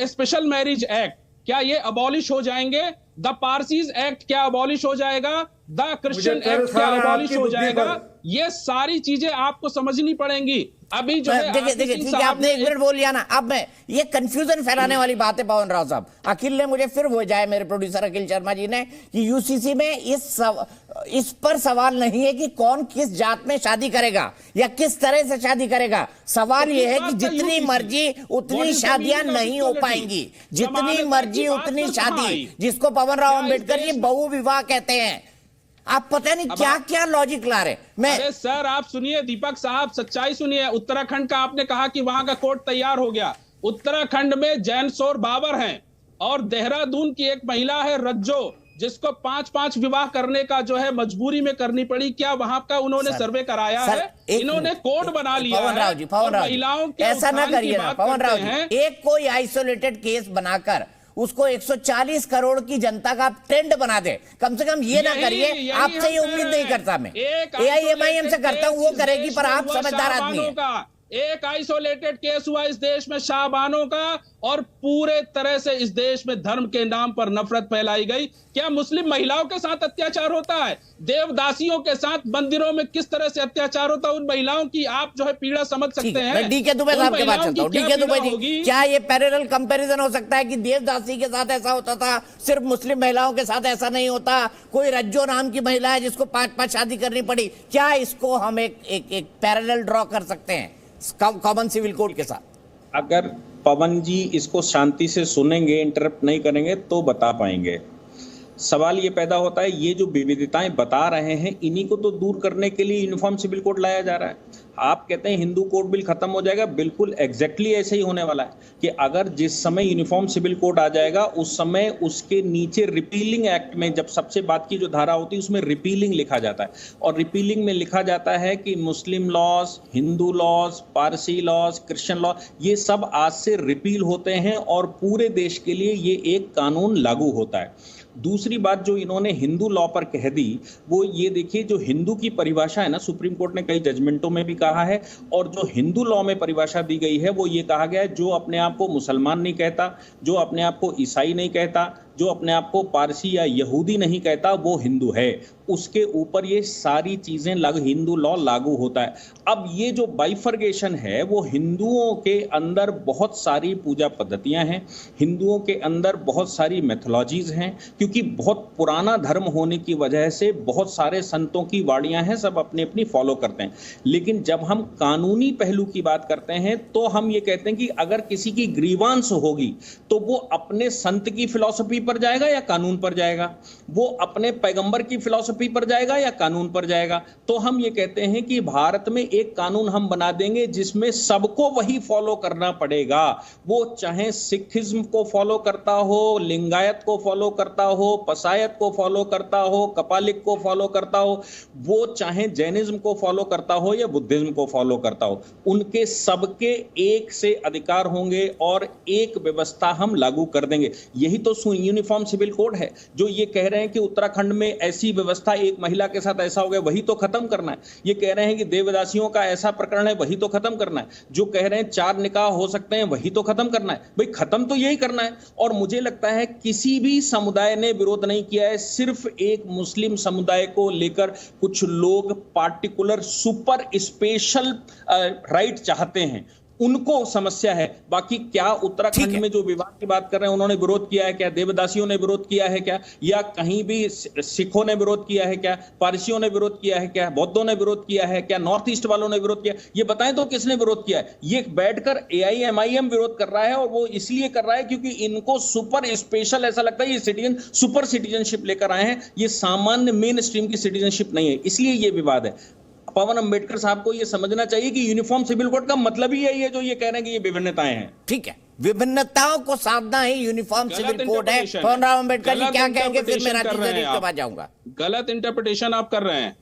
स्पेशल मैरिज एक्ट, क्या ये अबॉलिश हो जाएंगे? द पारसीज एक्ट क्या अबॉलिश हो जाएगा? द क्रिश्चियन एक्ट क्या अबॉलिश हो जाएगा? ये सारी चीजें आपको समझनी पड़ेंगी। अभी जो है देखिए ठीक है, आपने 1 मिनट बोल लिया ना। अब मैं ये कंफ्यूजन फैलाने वाली बात है पवन राव साहब। अखिल ने मुझे फिर भेजा है, मेरे प्रोड्यूसर अखिल शर्मा जी ने, कि यूसीसी में इस पर सवाल नहीं है कि कौन किस जात में शादी करेगा या किस तरह से शादी करेगा। सवाल ये है कि जितनी मर्जी उतनी शादियां नहीं हो पाएंगी, जितनी मर्जी उतनी शादी, जिसको पवन राव अंबेडकर जी बहु विवाह कहते हैं। आप पता नहीं क्या क्या लॉजिक ला रहे। अरे सर आप सुनिए, दीपक साहब सच्चाई सुनिए। उत्तराखंड का आपने कहा कि वहां का कोर्ट तैयार हो गया। उत्तराखंड में जैन सौर बाबर हैं, और देहरादून की एक महिला है रज्जो, जिसको 5-5 विवाह करने का जो है मजबूरी में करनी पड़ी। क्या वहां का उन्होंने सर्वे कराया है? इन्होंने कोड बना लिया पवन राव जी, महिलाओं के ऐसा ना करिए ना पवन राव जी। एक कोई आइसोलेटेड केस बनाकर उसको 140 करोड़ की जनता का ट्रेंड बना दे, कम से कम ये ना करिए। आपसे ये उम्मीद नहीं करता मैं, AIMIM से करता हूं, वो करेगी, पर आप समझदार आदमी हैं। एक आइसोलेटेड केस हुआ इस देश में शाहबानों का, और पूरे तरह से इस देश में धर्म के नाम पर नफरत फैलाई गई। क्या मुस्लिम महिलाओं के साथ अत्याचार होता है? देवदासियों के साथ मंदिरों में किस तरह से अत्याचार होता है? उन महिलाओं की आप जो है पीड़ा समझ सकते हैं। मैं डीके दुबे साहब के बात करता हूं। डीके दुबे जी, क्या ये पैरेलल कंपैरिजन हो सकता है कि देवदासी के साथ ऐसा होता था, सिर्फ मुस्लिम महिलाओं के साथ ऐसा नहीं होता? कोई रज्जो नाम की महिला है जिसको 5-5 शादी करनी पड़ी, क्या इसको हम एक पैरेलल ड्रॉ कर सकते हैं कॉमन सिविल कोड के साथ? अगर पवन जी इसको शांति से सुनेंगे, इंटरप्ट नहीं करेंगे, तो बता पाएंगे। सवाल ये पैदा होता है, ये जो विविधताएं बता रहे हैं, इन्हीं को तो दूर करने के लिए यूनिफॉर्म सिविल कोड लाया जा रहा है। आप कहते हैं हिंदू कोड बिल खत्म हो जाएगा, बिल्कुल एग्जैक्टली ऐसे ही होने वाला है कि अगर जिस समय यूनिफॉर्म सिविल कोड आ जाएगा, उस समय उसके नीचे रिपीलिंग एक्ट में जब सबसे बात की जो धारा होती है उसमें रिपीलिंग लिखा जाता है, और रिपीलिंग में लिखा जाता है कि Muslim laws, Hindu laws, Parsi laws, Christian law, ये सब आज से रिपील होते हैं और पूरे देश के लिए ये एक कानून लागू होता है। दूसरी बात जो इन्होंने हिंदू लॉ पर कह दी, वो ये देखिए, जो हिंदू की परिभाषा है ना, सुप्रीम कोर्ट ने कई जजमेंटों में भी कहा है, और जो हिंदू लॉ में परिभाषा दी गई है वो ये कहा गया है, जो अपने आप को मुसलमान नहीं कहता, जो अपने आप को ईसाई नहीं कहता, जो अपने आप को पारसी या यहूदी नहीं कहता, वो हिंदू है। उसके ऊपर ये सारी चीजें हिंदू लॉ लागू होता है। अब ये जो बाइफर्गेशन है, वो हिंदुओं के अंदर बहुत सारी पूजा पद्धतियां हैं, हिंदुओं के अंदर बहुत सारी मैथोलॉजीज हैं, क्योंकि बहुत पुराना धर्म होने की वजह से बहुत सारे संतों की वाणियां हैं, सब अपनी अपनी फॉलो करते हैं। लेकिन जब हम कानूनी पहलू की बात करते हैं तो हम ये कहते हैं कि अगर किसी की ग्रीवांस होगी तो वो अपने संत की फिलॉसफी पर जाएगा या कानून पर जाएगा, वो अपने पैगंबर की फिलॉसफी पर जाएगा या कानून पर जाएगा। तो हम ये कहते हैं कि भारत में एक कानून हम बना देंगे जिसमें सबको वही फॉलो करना पड़ेगा, वो चाहे सिखिज्म को फॉलो करता हो, लिंगायत को फॉलो करता हो, पसायत को फॉलो करता हो, कपालिक को फॉलो करता हो, वो चाहे जैनिज्म को फॉलो करता हो या बुद्धिज्म को फॉलो करता हो, उनके सबके एक से अधिकार होंगे और एक व्यवस्था हम लागू कर देंगे। यही तो यूनिफॉर्म सिविल कोड है। जो ये कह रहे हैं कि उत्तराखंड में ऐसी व्यवस्था, एक महिला के साथ ऐसा हो गया, वही तो खत्म करना है। ये कह रहे हैं कि देवदासियों का ऐसा प्रकरण है, वही तो खत्म करना है। जो कह रहे हैं 4 निकाह हो सकते हैं, वही तो खत्म करना है। भाई खत्म तो यही करना है। और मुझे लगता है किसी भी समुदाय ने विरोध नहीं किया है, सिर्फ एक मुस्लिम समुदाय को लेकर कुछ लोग पार्टिकुलर सुपर स्पेशल राइट चाहते हैं, उनको समस्या है। बाकी क्या उत्तराखंड में जो विवाद की बात कर रहे हैं उन्होंने विरोध किया है क्या? देवदासियों ने विरोध किया है क्या? या कहीं भी सिखों ने विरोध किया है क्या? पारसियों ने विरोध किया है क्या? बौद्धों ने विरोध किया है क्या? नॉर्थ ईस्ट वालों ने विरोध किया? ये बताएं तो किसने विरोध किया है? ये बैठकर AIMIM विरोध कर रहा है, और वो इसलिए कर रहा है क्योंकि इनको सुपर स्पेशल ऐसा लगता है, ये सिटीजन सुपर सिटीजनशिप लेकर आए हैं, ये सामान्य मेन स्ट्रीम की सिटीजनशिप नहीं है, इसलिए ये विवाद है। पवन अंबेडकर साहब को ये समझना चाहिए कि यूनिफॉर्म सिविल कोड का मतलब ही यही है जो ये कह रहे हैं कि ये विभिन्नताएं हैं। ठीक है, विभिन्नताओं को साधना ही यूनिफॉर्म सिविल कोड है। पवन राव अंबेडकर जी क्या कहेंगे, फिर मैं राजीव के पास जाऊंगा। गलत इंटरप्रिटेशन आप कर रहे हैं।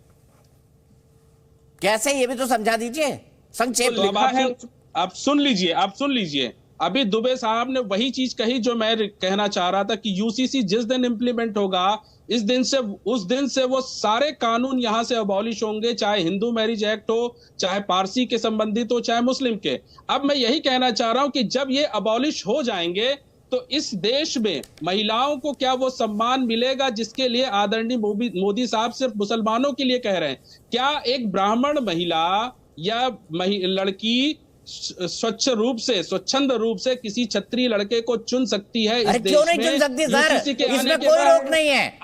कैसे, ये भी तो समझा दीजिए, संक्षेप लिखा है। आप सुन लीजिए, अभी दुबे साहब ने वही चीज कही जो मैं कहना चाह रहा था कि यूसीसी जिस दिन इंप्लीमेंट होगा उस दिन से वो सारे कानून यहां से अबॉलिश होंगे, चाहे हिंदू मैरिज एक्ट हो, चाहे पारसी के संबंधित हो, चाहे मुस्लिम के। अब मैं यही कहना चाह रहा हूं कि जब ये अबॉलिश हो जाएंगे तो इस देश में महिलाओं को क्या वो सम्मान मिलेगा जिसके लिए आदरणीय मोदी साहब सिर्फ मुसलमानों के लिए कह रहे हैं? क्या एक ब्राह्मण महिला या लड़की स्वच्छंद रूप से किसी क्षत्रिय लड़के को चुन सकती है? अरे क्यों नहीं चुन सकती सर? इसमें कोई रोक नहीं है।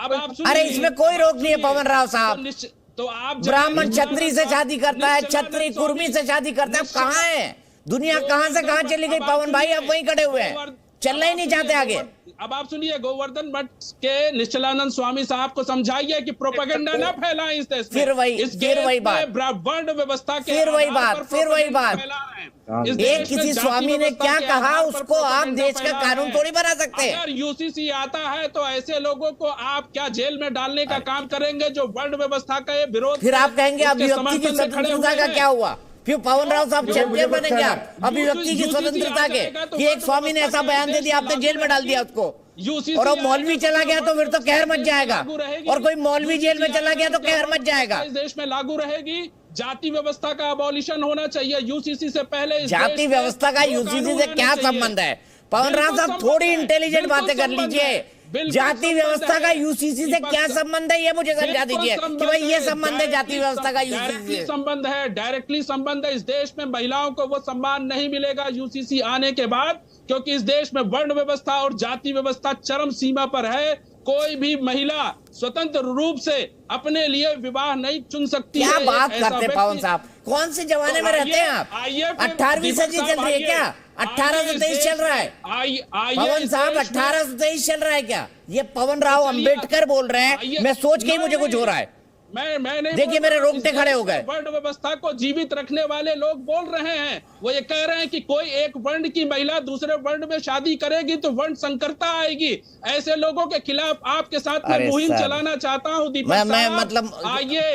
अरे इसमें कोई रोक नहीं है पवन राव साहब। तो आप ब्राह्मण क्षत्रिय से शादी करता है, क्षत्रिय कुर्मी से शादी करता है। कहाँ है दुनिया, कहाँ से कहाँ चली गई पवन भाई? आप वहीं खड़े हुए हैं, चलना ही नहीं चाहते आगे। अब आप सुनिए, गोवर्धन मठ के निश्चलानंद स्वामी साहब को समझाइए कि प्रोपेगेंडा ना फैलाएं इस देश में। फिर वही बात, वर्ण व्यवस्था के फिर वही बात। एक किसी स्वामी ने क्या कहा उसको आप देश का कानून थोड़ी बना सकते हैं। अगर यूसीसी आता है तो ऐसे लोगों को आप क्या जेल में डालने का काम करेंगे जो वर्ण व्यवस्था का ये विरोध? फिर आप कहेंगे अभिव्यक्ति की स्वतंत्रता का क्या हुआ? फिर पवन राव साहब चैंपियन बनेंगे आप अभिव्यक्ति की स्वतंत्रता के कि एक स्वामी ने ऐसा बयान दे दिया, आपने जेल में डाल दिया उसको, और अब मौलवी चला गया तो फिर तो कहर मच जाएगा, और कोई मौलवी जेल में चला गया तो कहर मच जाएगा। इस देश में लागू रहेगी। जाति व्यवस्था का अबॉलिशन होना चाहिए यूसीसी से पहले। जाति व्यवस्था का यूसीसी से क्या संबंध है? पवन राव साहब थोड़ी इंटेलिजेंट बातें कर लीजिए। जाति व्यवस्था का यूसीसी से क्या संबंध है ये मुझे समझा दीजिए कि भाई ये संबंध है जाति व्यवस्था का यूसीसी से। संबंध है, डायरेक्टली संबंध है। इस देश में महिलाओं को वो सम्मान नहीं मिलेगा यूसीसी आने के बाद, क्योंकि इस देश में वर्ण व्यवस्था और जाति व्यवस्था चरम सीमा पर है। कोई भी महिला स्वतंत्र रूप से अपने लिए विवाह नहीं चुन सकती क्या है। बात करते पवन साहब, कौन से जमाने में रहते हैं आप? 18वीं सदी चल रही है क्या? 1823 चल रहा है पवन साहब? 1823 चल रहा है क्या? ये पवन राव अंबेडकर बोल रहे हैं, मैं सोच के ही मुझे कुछ हो रहा है। मैं देखिए मेरे रोंगटे खड़े हो गए। वर्ण व्यवस्था को जीवित रखने वाले लोग बोल रहे हैं, वो ये कह रहे हैं कि कोई एक वर्ण की महिला दूसरे वर्ण में शादी करेगी तो वर्ण संकरता आएगी। ऐसे लोगों के खिलाफ आपके साथ मैं मुहिम चलाना चाहता हूँ। मैं मतलब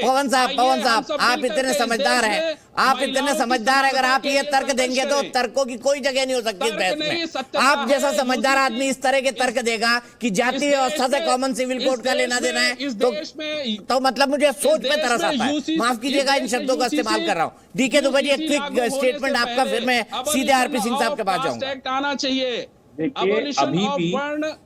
पवन साहब आप इतने समझदार हैं, आप इतने समझदार हैं। अगर आप ये तर्क देंगे तो तर्कों की कोई जगह नहीं हो सकती इस बहस में। आप जैसा समझदार आदमी इस तरह के तर्क देगा कि जाति व्यवस्था से कॉमन सिविल कोड का लेना देना है तो मतलब मुझे सोच पे तरस आता है। माफ कीजिएगा इन शब्दों का इस्तेमाल कर रहा हूँ। डीके दुबे जी, एक क्विक स्टेटमेंट आपका, फिर मैं सीधे आरपी सिंह साहब के पास जाऊंगा। आना चाहिए। देखिए अभी भी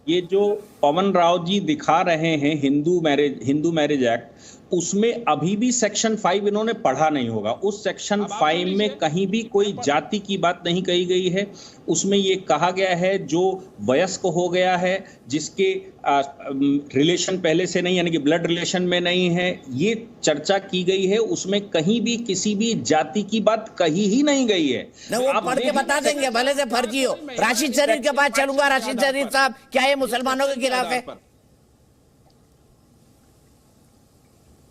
ये जो पवन राव जी दिखा रहे हैं हिंदू मैरिज एक्ट, उसमें अभी भी सेक्शन 5 इन्होंने पढ़ा नहीं होगा। उस सेक्शन 5 में कहीं भी कोई जाति की बात नहीं कही गई है। उसमें ये कहा गया है जो वयस्क हो गया है, जिसके रिलेशन पहले से नहीं, यानी कि ब्लड रिलेशन में नहीं है, ये चर्चा की गई है। उसमें कहीं भी किसी भी जाति की बात कही ही नहीं गई है। वो पढ़ के बता देंगे, भले से फर्जी हो। राशिद शरीफ के पास चलूंगा। राशिद शरीफ साहब, क्या ये मुसलमानों के खिलाफ है?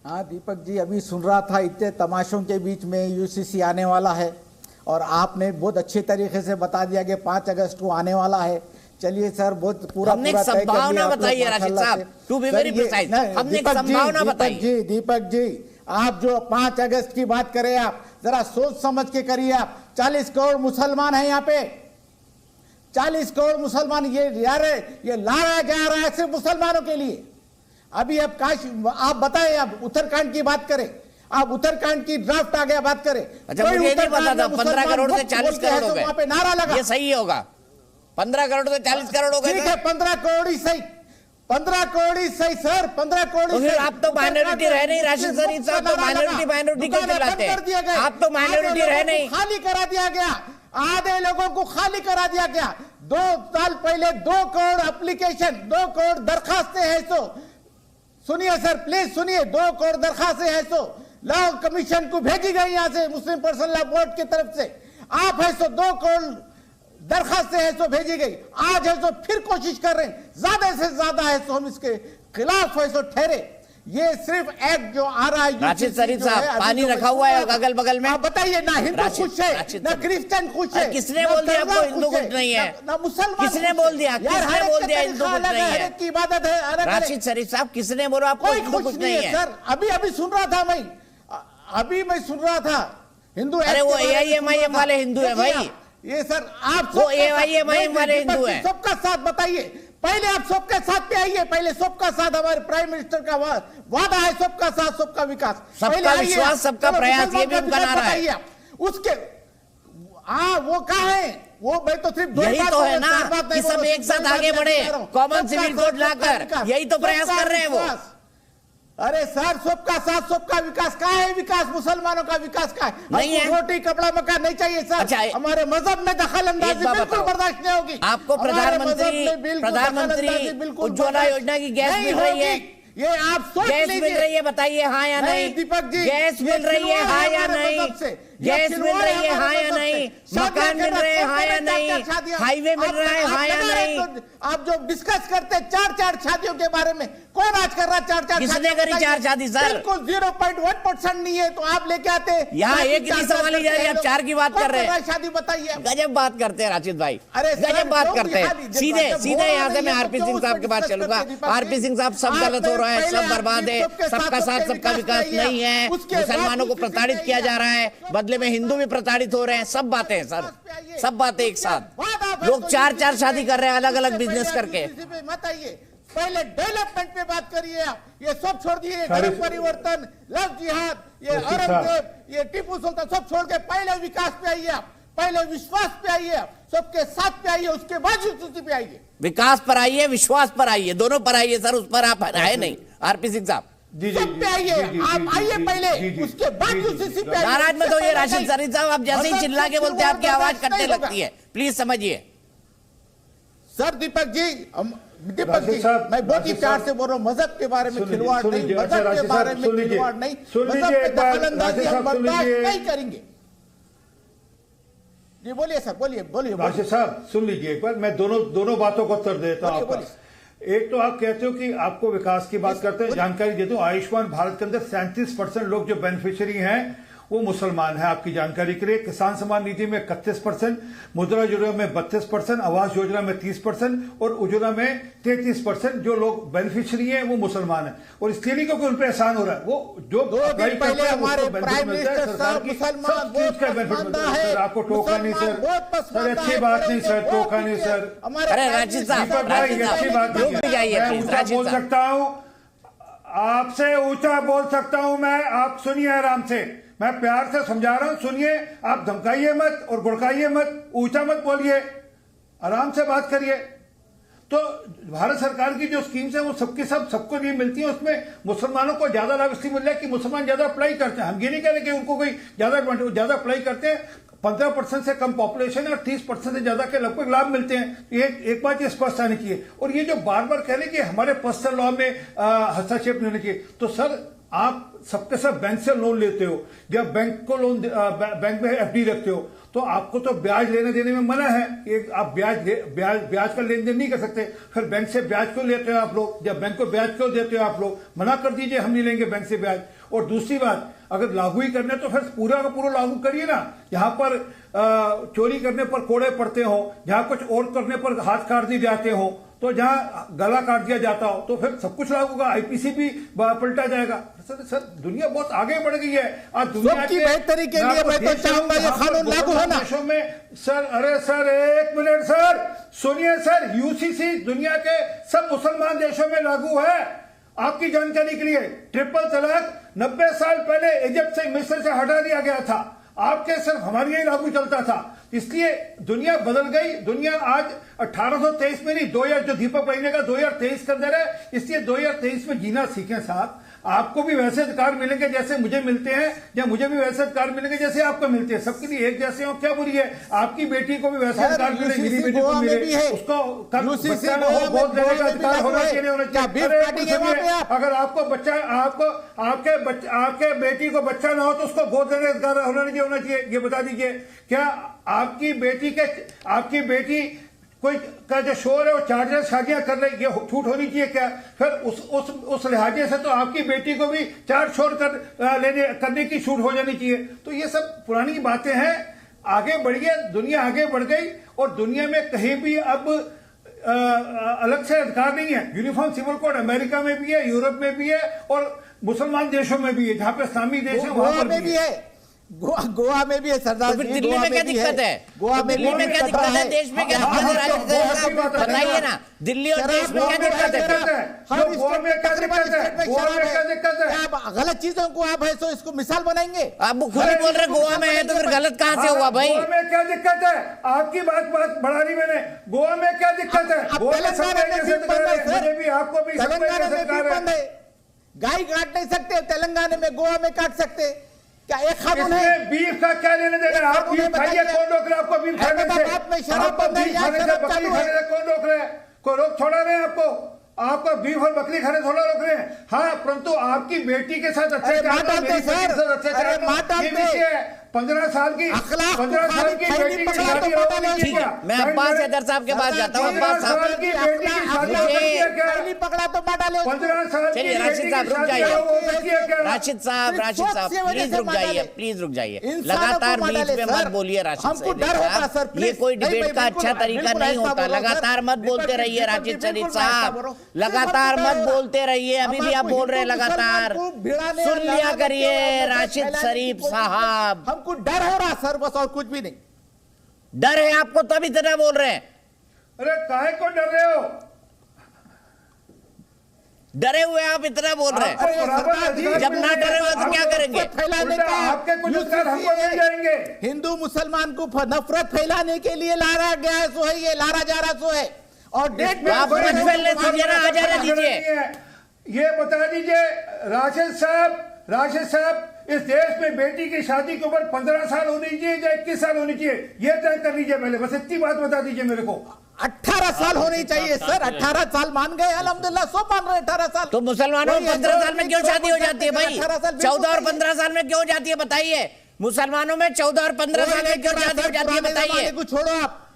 हाँ दीपक जी, अभी सुन रहा था, इतने तमाशों के बीच में यूसीसी आने वाला है और आपने बहुत अच्छे तरीके से बता दिया कि 5 अगस्त को आने वाला है। चलिए सर, बहुत पूरा संभावना बताइए राशिद साहब, टू बी वेरी प्रिसाइज। हमने संभावना बताइए। दीपक जी, आप जो 5 अगस्त की बात करें, आप जरा सोच समझ के करिए। आप 40 करोड़ मुसलमान हैं यहाँ पे, 40 करोड़ मुसलमान। ये लाया जा रहा है सिर्फ मुसलमानों के लिए। अभी अब आप बताएं, अब उत्तराखंड की बात करें, आप उत्तराखंड की ड्राफ्ट आ गया बात करें। अच्छा, मुझे नहीं पता था 15 करोड़ से 40 करोड़ हो गए। वहां पे नारा लगा, ये सही होगा। 15 करोड़ से 40 करोड़ हो गए। ठीक है, 15 करोड़ ही सही, 15 करोड़ ही सही सर, 15 करोड़ ही सही। आप तो माइनॉरिटी रह नहीं राशिद शरीफ साहब, तो माइनॉरिटी क्यों चिल्लाते हैं? आप तो माइनॉरिटी रह नहीं। खाली करा दिया गया, आधे लोगों को खाली करा दिया गया। 2 साल पहले 2 करोड़ एप्लीकेशन, 2 करोड़ दरखास्तें हैं। तो सुनिए सर, प्लीज सुनिए, 2 करोड़ दरखास्तें हैं तो लॉ कमीशन को भेजी गई यहाँ से, मुस्लिम पर्सनल लॉ बोर्ड की तरफ से। आप है तो 2 करोड़ दरखास्तें हैं तो भेजी गई। आज है तो फिर कोशिश कर रहे हैं, ज्यादा से ज्यादा है तो हम इसके खिलाफ है तो ठहरे। ये सिर्फ एक्ट जो आ रहा है। राशिद शरीफ साहब, पानी रखा हुआ है अगल बगल में। आप बताइए, ना हिंदू खुश है ना क्रिश्चियन खुश है। किसने बोल दिया आपको हिंदू कुछ नहीं है? ना मुसलमान। किसने बोल दिया? किसने बोल दिया हिंदू कुछ नहीं है? की इबादत है। राशिद शरीफ साहब, किसने बोला आपको हिंदू कुछ नहीं है? सर अभी सुन रहा था मैं, अभी मैं सुन रहा था हिंदू। अरे वो AIMIM वाले हिंदू है भाई, ये सर आप वो AIMIM वाले हिंदू हैं। सबका साथ बताइए, पहले आप सबके साथ पे आइए, पहले सबका साथ हमारे प्राइम मिनिस्टर का वादा है, सबका साथ सबका विकास, सबका विश्वास सबका प्रयास, ये भी उनका नारा है। उसके हाँ वो कहा है, वो भाई तो सिर्फ यही तो है ना कि सब एक साथ आगे बढ़े, कॉमन सिविल कोड लाकर, यही तो प्रयास कर रहे हैं वो। अरे सर सबका साथ सबका विकास, कहाँ है विकास? मुसलमानों का विकास कहाँ है? नहीं है। रोटी कपड़ा मकान नहीं चाहिए सर। अच्छा, हमारे मजहब में दखल अंदाजी बिल्कुल बर्दाश्त नहीं होगी। आपको प्रधानमंत्री उज्ज्वला योजना की गैस मिल रही है? ये आप सोच गैस लीजिए। मिल रही है, बताइए हाँ या नहीं? दीपक जी, गैस मिल रही है हाँ या नहीं? गैस मिल रही है हाँ या नहीं? मकान मिल रहे हैं हाँ या नहीं? हाईवे मिल रहा है हाँ या नहीं? आप जो डिस्कस करते हैं चार शादियों के बारे में, कौन आज कर रहा है चार किसने करी चार शादी सर? बिल्कुल 0.1% नहीं है, तो आप लेके आते हैं यहाँ एक ही सवाल ही जा रही है, आप चार की बात कर रहे हैं। शादी बताइए। गजब बात करते हैं राशिद भाई, अरे गजब बात करते हैं। सीधे यहाँ से मैं आरपी सिंह साहब के पास चलूंगा। आरपी सिंह साहब, सब गलत हो रहा है, सब बर्बाद है, सबका साथ सबका विकास नहीं है, मुसलमानों को प्रताड़ित किया जा रहा है, बदले में हिंदू भी प्रताड़ित हो रहे हैं। सब बातें हैं सर, सब बातें एक साथ। लोग चार शादी कर रहे हैं अलग अलग बिजनेस करके। मत आइए, पहले डेवलपमेंट पे बात करिए आप, ये सब छोड़ दिए, धर्म परिवर्तन, लव जिहाद, ये औरंगजेब, ये टीपू सुल्तान, सब छोड़ के पहले विकास पे आइए आप, पहले विश्वास पे आइए आप, सबके साथ पे आइए, उसके बाद यूसीसी पे आइए। विकास पर आइए, विश्वास पर आइए, दोनों पर आइए सर, उस पर आप आए नहीं। आरपी सिंह साहब सब पे आइए, आप आइए पहले, उसके बाद यूसीसी पे आइए। नाराज मत होइए राशिद शरीफ साहब, आप जैसे ही चिल्ला के बोलते हैं आपकी आवाज कटने लगती है, प्लीज समझिए। सर दीपक जी, दीपक जी, मैं बहुत ही प्यार से बोल रहा हूँ, मजहब के बारे में खिलवाड़ नहीं, मजहब के बारे में खिलवाड़ नहीं, मजहब पे दखलंदाजी हम बर्दाश्त नहीं करेंगे। जी बोलिए सर, बोलिए। राशिद साहब सुन लीजिए एक बार, मैं दोनों बातों को उत्तर देता हूँ। एक तो आप कहते हो कि आपको विकास की बात करते हैं, जानकारी देता हूँ, आयुष्मान भारत के अंदर 37% लोग जो बेनिफिशियरी हैं वो मुसलमान है। आपकी जानकारी के लिए, किसान सम्मान निधि में 31%, मुद्रा योजना में 32%, आवास योजना में 30% और उज्ज्वला में 33% जो लोग बेनिफिशियरी हैं वो मुसलमान है। और इसलिए नहीं क्योंकि उन पर एहसान हो रहा है, वो जो पहले हमारे प्राइम मिनिस्टर साहब मुसलमान सर, आपको टोका नहीं सर, अच्छी बात नहीं सर, टोका नहीं सर। अरे राशिद साहब, अच्छी बात नहीं, बोल सकता हूँ आपसे, ऊंचा बोल सकता हूँ मैं, आप सुनिए आराम से, मैं प्यार से समझा रहा हूं, सुनिए, आप धमकाइए मत और गुड़काइए मत, ऊंचा मत बोलिए, आराम से बात करिए। तो भारत सरकार की जो स्कीम्स है वो सबको नहीं मिलती है, उसमें मुसलमानों को ज्यादा लाभ इसलिए मिल रहा है कि मुसलमान ज्यादा अप्लाई करते हैं। हम ये नहीं कह रहे कि उनको कोई ज्यादा अप्लाई करते हैं, 15% से कम पॉपुलेशन है और 30% से ज्यादा के लगभग लाभ मिलते हैं। एक बात ये स्पष्ट आनी चाहिए। और ये जो बार बार कह रहे कि हमारे पर्सनल लॉ में हस्तक्षेप नहीं होना चाहिए, तो सर आप सबके सब बैंक से लोन लेते हो, जब बैंक में एफडी रखते हो तो आपको तो ब्याज लेने देने में मना है, एक आप ब्याज का लेन देन नहीं कर सकते, फिर बैंक से ब्याज क्यों लेते हो आप लोग? जब बैंक को ब्याज क्यों देते हो आप लोग? मना कर दीजिए, हम नहीं लेंगे बैंक से ब्याज। और दूसरी बात, अगर लागू ही करने तो फिर पूरा का पूरा लागू करिए ना। यहाँ पर चोरी करने पर कोड़े पड़ते हो, जहां कुछ और करने पर हाथ काट दिए जाते हो, तो जहां गला काट दिया जाता हो तो फिर सब कुछ लागू होगा, आईपीसी भी पलटा जाएगा। सर दुनिया बहुत आगे बढ़ गई है आज, दुनिया की बेहतरी के लिए मैं तो चाहूंगा ये कानून लागू होना देशों में। सर अरे सर एक मिनट सर, सुनिए सर, यूसीसी दुनिया के सब मुसलमान देशों में लागू है। आपकी जानकारी के लिए, ट्रिपल तलाक 90 साल पहले इजिप्ट से, मिस्र से हटा दिया गया था, आपके सिर्फ हमारे यही लागू चलता था। इसलिए दुनिया बदल गई। दुनिया आज 1823 में नहीं, 2000 जो दीपक भाई ने कहा 2023 कर दे रहा है, इसलिए 2023 में जीना सीखें साहब। आपको भी वैसे अधिकार मिलेंगे जैसे मुझे मिलते हैं, या मुझे भी वैसे अधिकार मिलेंगे जैसे आपको मिलते हैं। सबके लिए एक जैसे हो, क्या बुरी है? आपकी बेटी को भी वैसे अधिकार मिले, मेरी बेटी को मिले, उसको बच्चा ना हो, गोद लेने का अधिकार होना चाहिए। अगर आपको बच्चा, आपके बेटी को बच्चा ना हो तो उसको गोद लेने का अधिकार होना चाहिए। ये बता दीजिए, क्या आपकी बेटी कोई का जो शोर है वो 4 शादियां कर रही, ये छूट होनी चाहिए क्या? फिर उस लिहाजे से तो आपकी बेटी को भी 4 छोड़ करने की छूट हो जानी चाहिए। तो ये सब पुरानी बातें हैं, आगे बढ़िए, दुनिया आगे बढ़ गई और दुनिया में कहीं भी अब अलग से अधिकार नहीं है। यूनिफॉर्म सिविल कोड अमेरिका में भी है, यूरोप में भी है और मुसलमान देशों में भी है, जहां पे इस्लामी देश है वहां पर भी है। गोवा में भी है सरदार तो फिर जी, दिल्ली में क्या दिक्कत है? गोवा में दिल्ली में क्या दिक्कत है? देश में क्या दिक्कत है? बताइए ना, दिल्ली और देश में क्या दिक्कत है? गलत चीजों को आप है तो इसको मिसाल बनाएंगे। आप खुद ही बोल रहे गोवा में है तो फिर गलत कहां से हुआ भाई? गोवा में क्या दिक्कत है? आपकी बात बढ़ा रही मैंने। गोवा में क्या दिक्कत है? गाय काट नहीं सकते तेलंगाना में, गोवा में काट सकते क्या? एक कानून है। बीफ का क्या लेने देना? आप बीफ खाइए, कौन रोक रहे आपको बीफ खाने से? शराब बंद है, कौन रोक रहे हैं? कोई रोक छोड़ा रहे हैं आपको? आपको बीफ और बकरी खाने थोड़ा रोक रहे हैं। हाँ, परंतु आपकी बेटी के साथ अच्छे 15 साल की बेटी की शादी ठीक है, मैं अब्बास हैदर साहब के पास जाता हूँ। अब्बास साहब पकड़ा तो माटा ले। 15 साल चलिए राशिद साहब रुक जाइए। राशिद साहब प्लीज रुक जाइए, प्लीज रुक जाइए। लगातार बीच में मत बोलिए राशिद साहब, ये कोई डिबेट का अच्छा तरीका नहीं होता। लगातार मत बोलते रहिए राशिद शरीफ साहब, लगातार मत बोलते रहिए। अभी भी आप बोल रहे हैं लगातार, सुन लिया करिए राशिद शरीफ साहब। हमको डर हो रहा सर, बस और कुछ भी नहीं। डर है आपको तब इतना बोल रहे हैं। अरे काहे को डर रहे हो? डरे हुए आप इतना बोल रहे हैं, जब ना डरे हुए तो क्या करेंगे? फैलाने का आपके कुछ हमको मिल जाएंगे। हिंदू मुसलमान को नफरत फैलाने के लिए लारा गया है, सो है ये लारा जा रहा सो है। और डेट में आप मत फैलने दीजिए ना, आ जाने दीजिए। ये बता दीजिए राशिद साहब, इस देश में बेटी की शादी की उम्र 15 साल होनी चाहिए या 21 साल होनी चाहिए? ये तय कर लीजिए पहले, बस इतनी बात बता दीजिए मेरे को। 18 साल होनी चाहिए सर। 18 साल मान गए, अल्हम्दुलिल्लाह, सब मान रहे 18 साल। तो मुसलमानों में 15 साल में क्यों शादी हो जाती है भाई? 14 और 15 साल में क्यों हो जाती है बताइए? मुसलमानों में 14 और 15 साल में क्यों शादी हो जाती है बताइए? कुछ छोड़ो आप,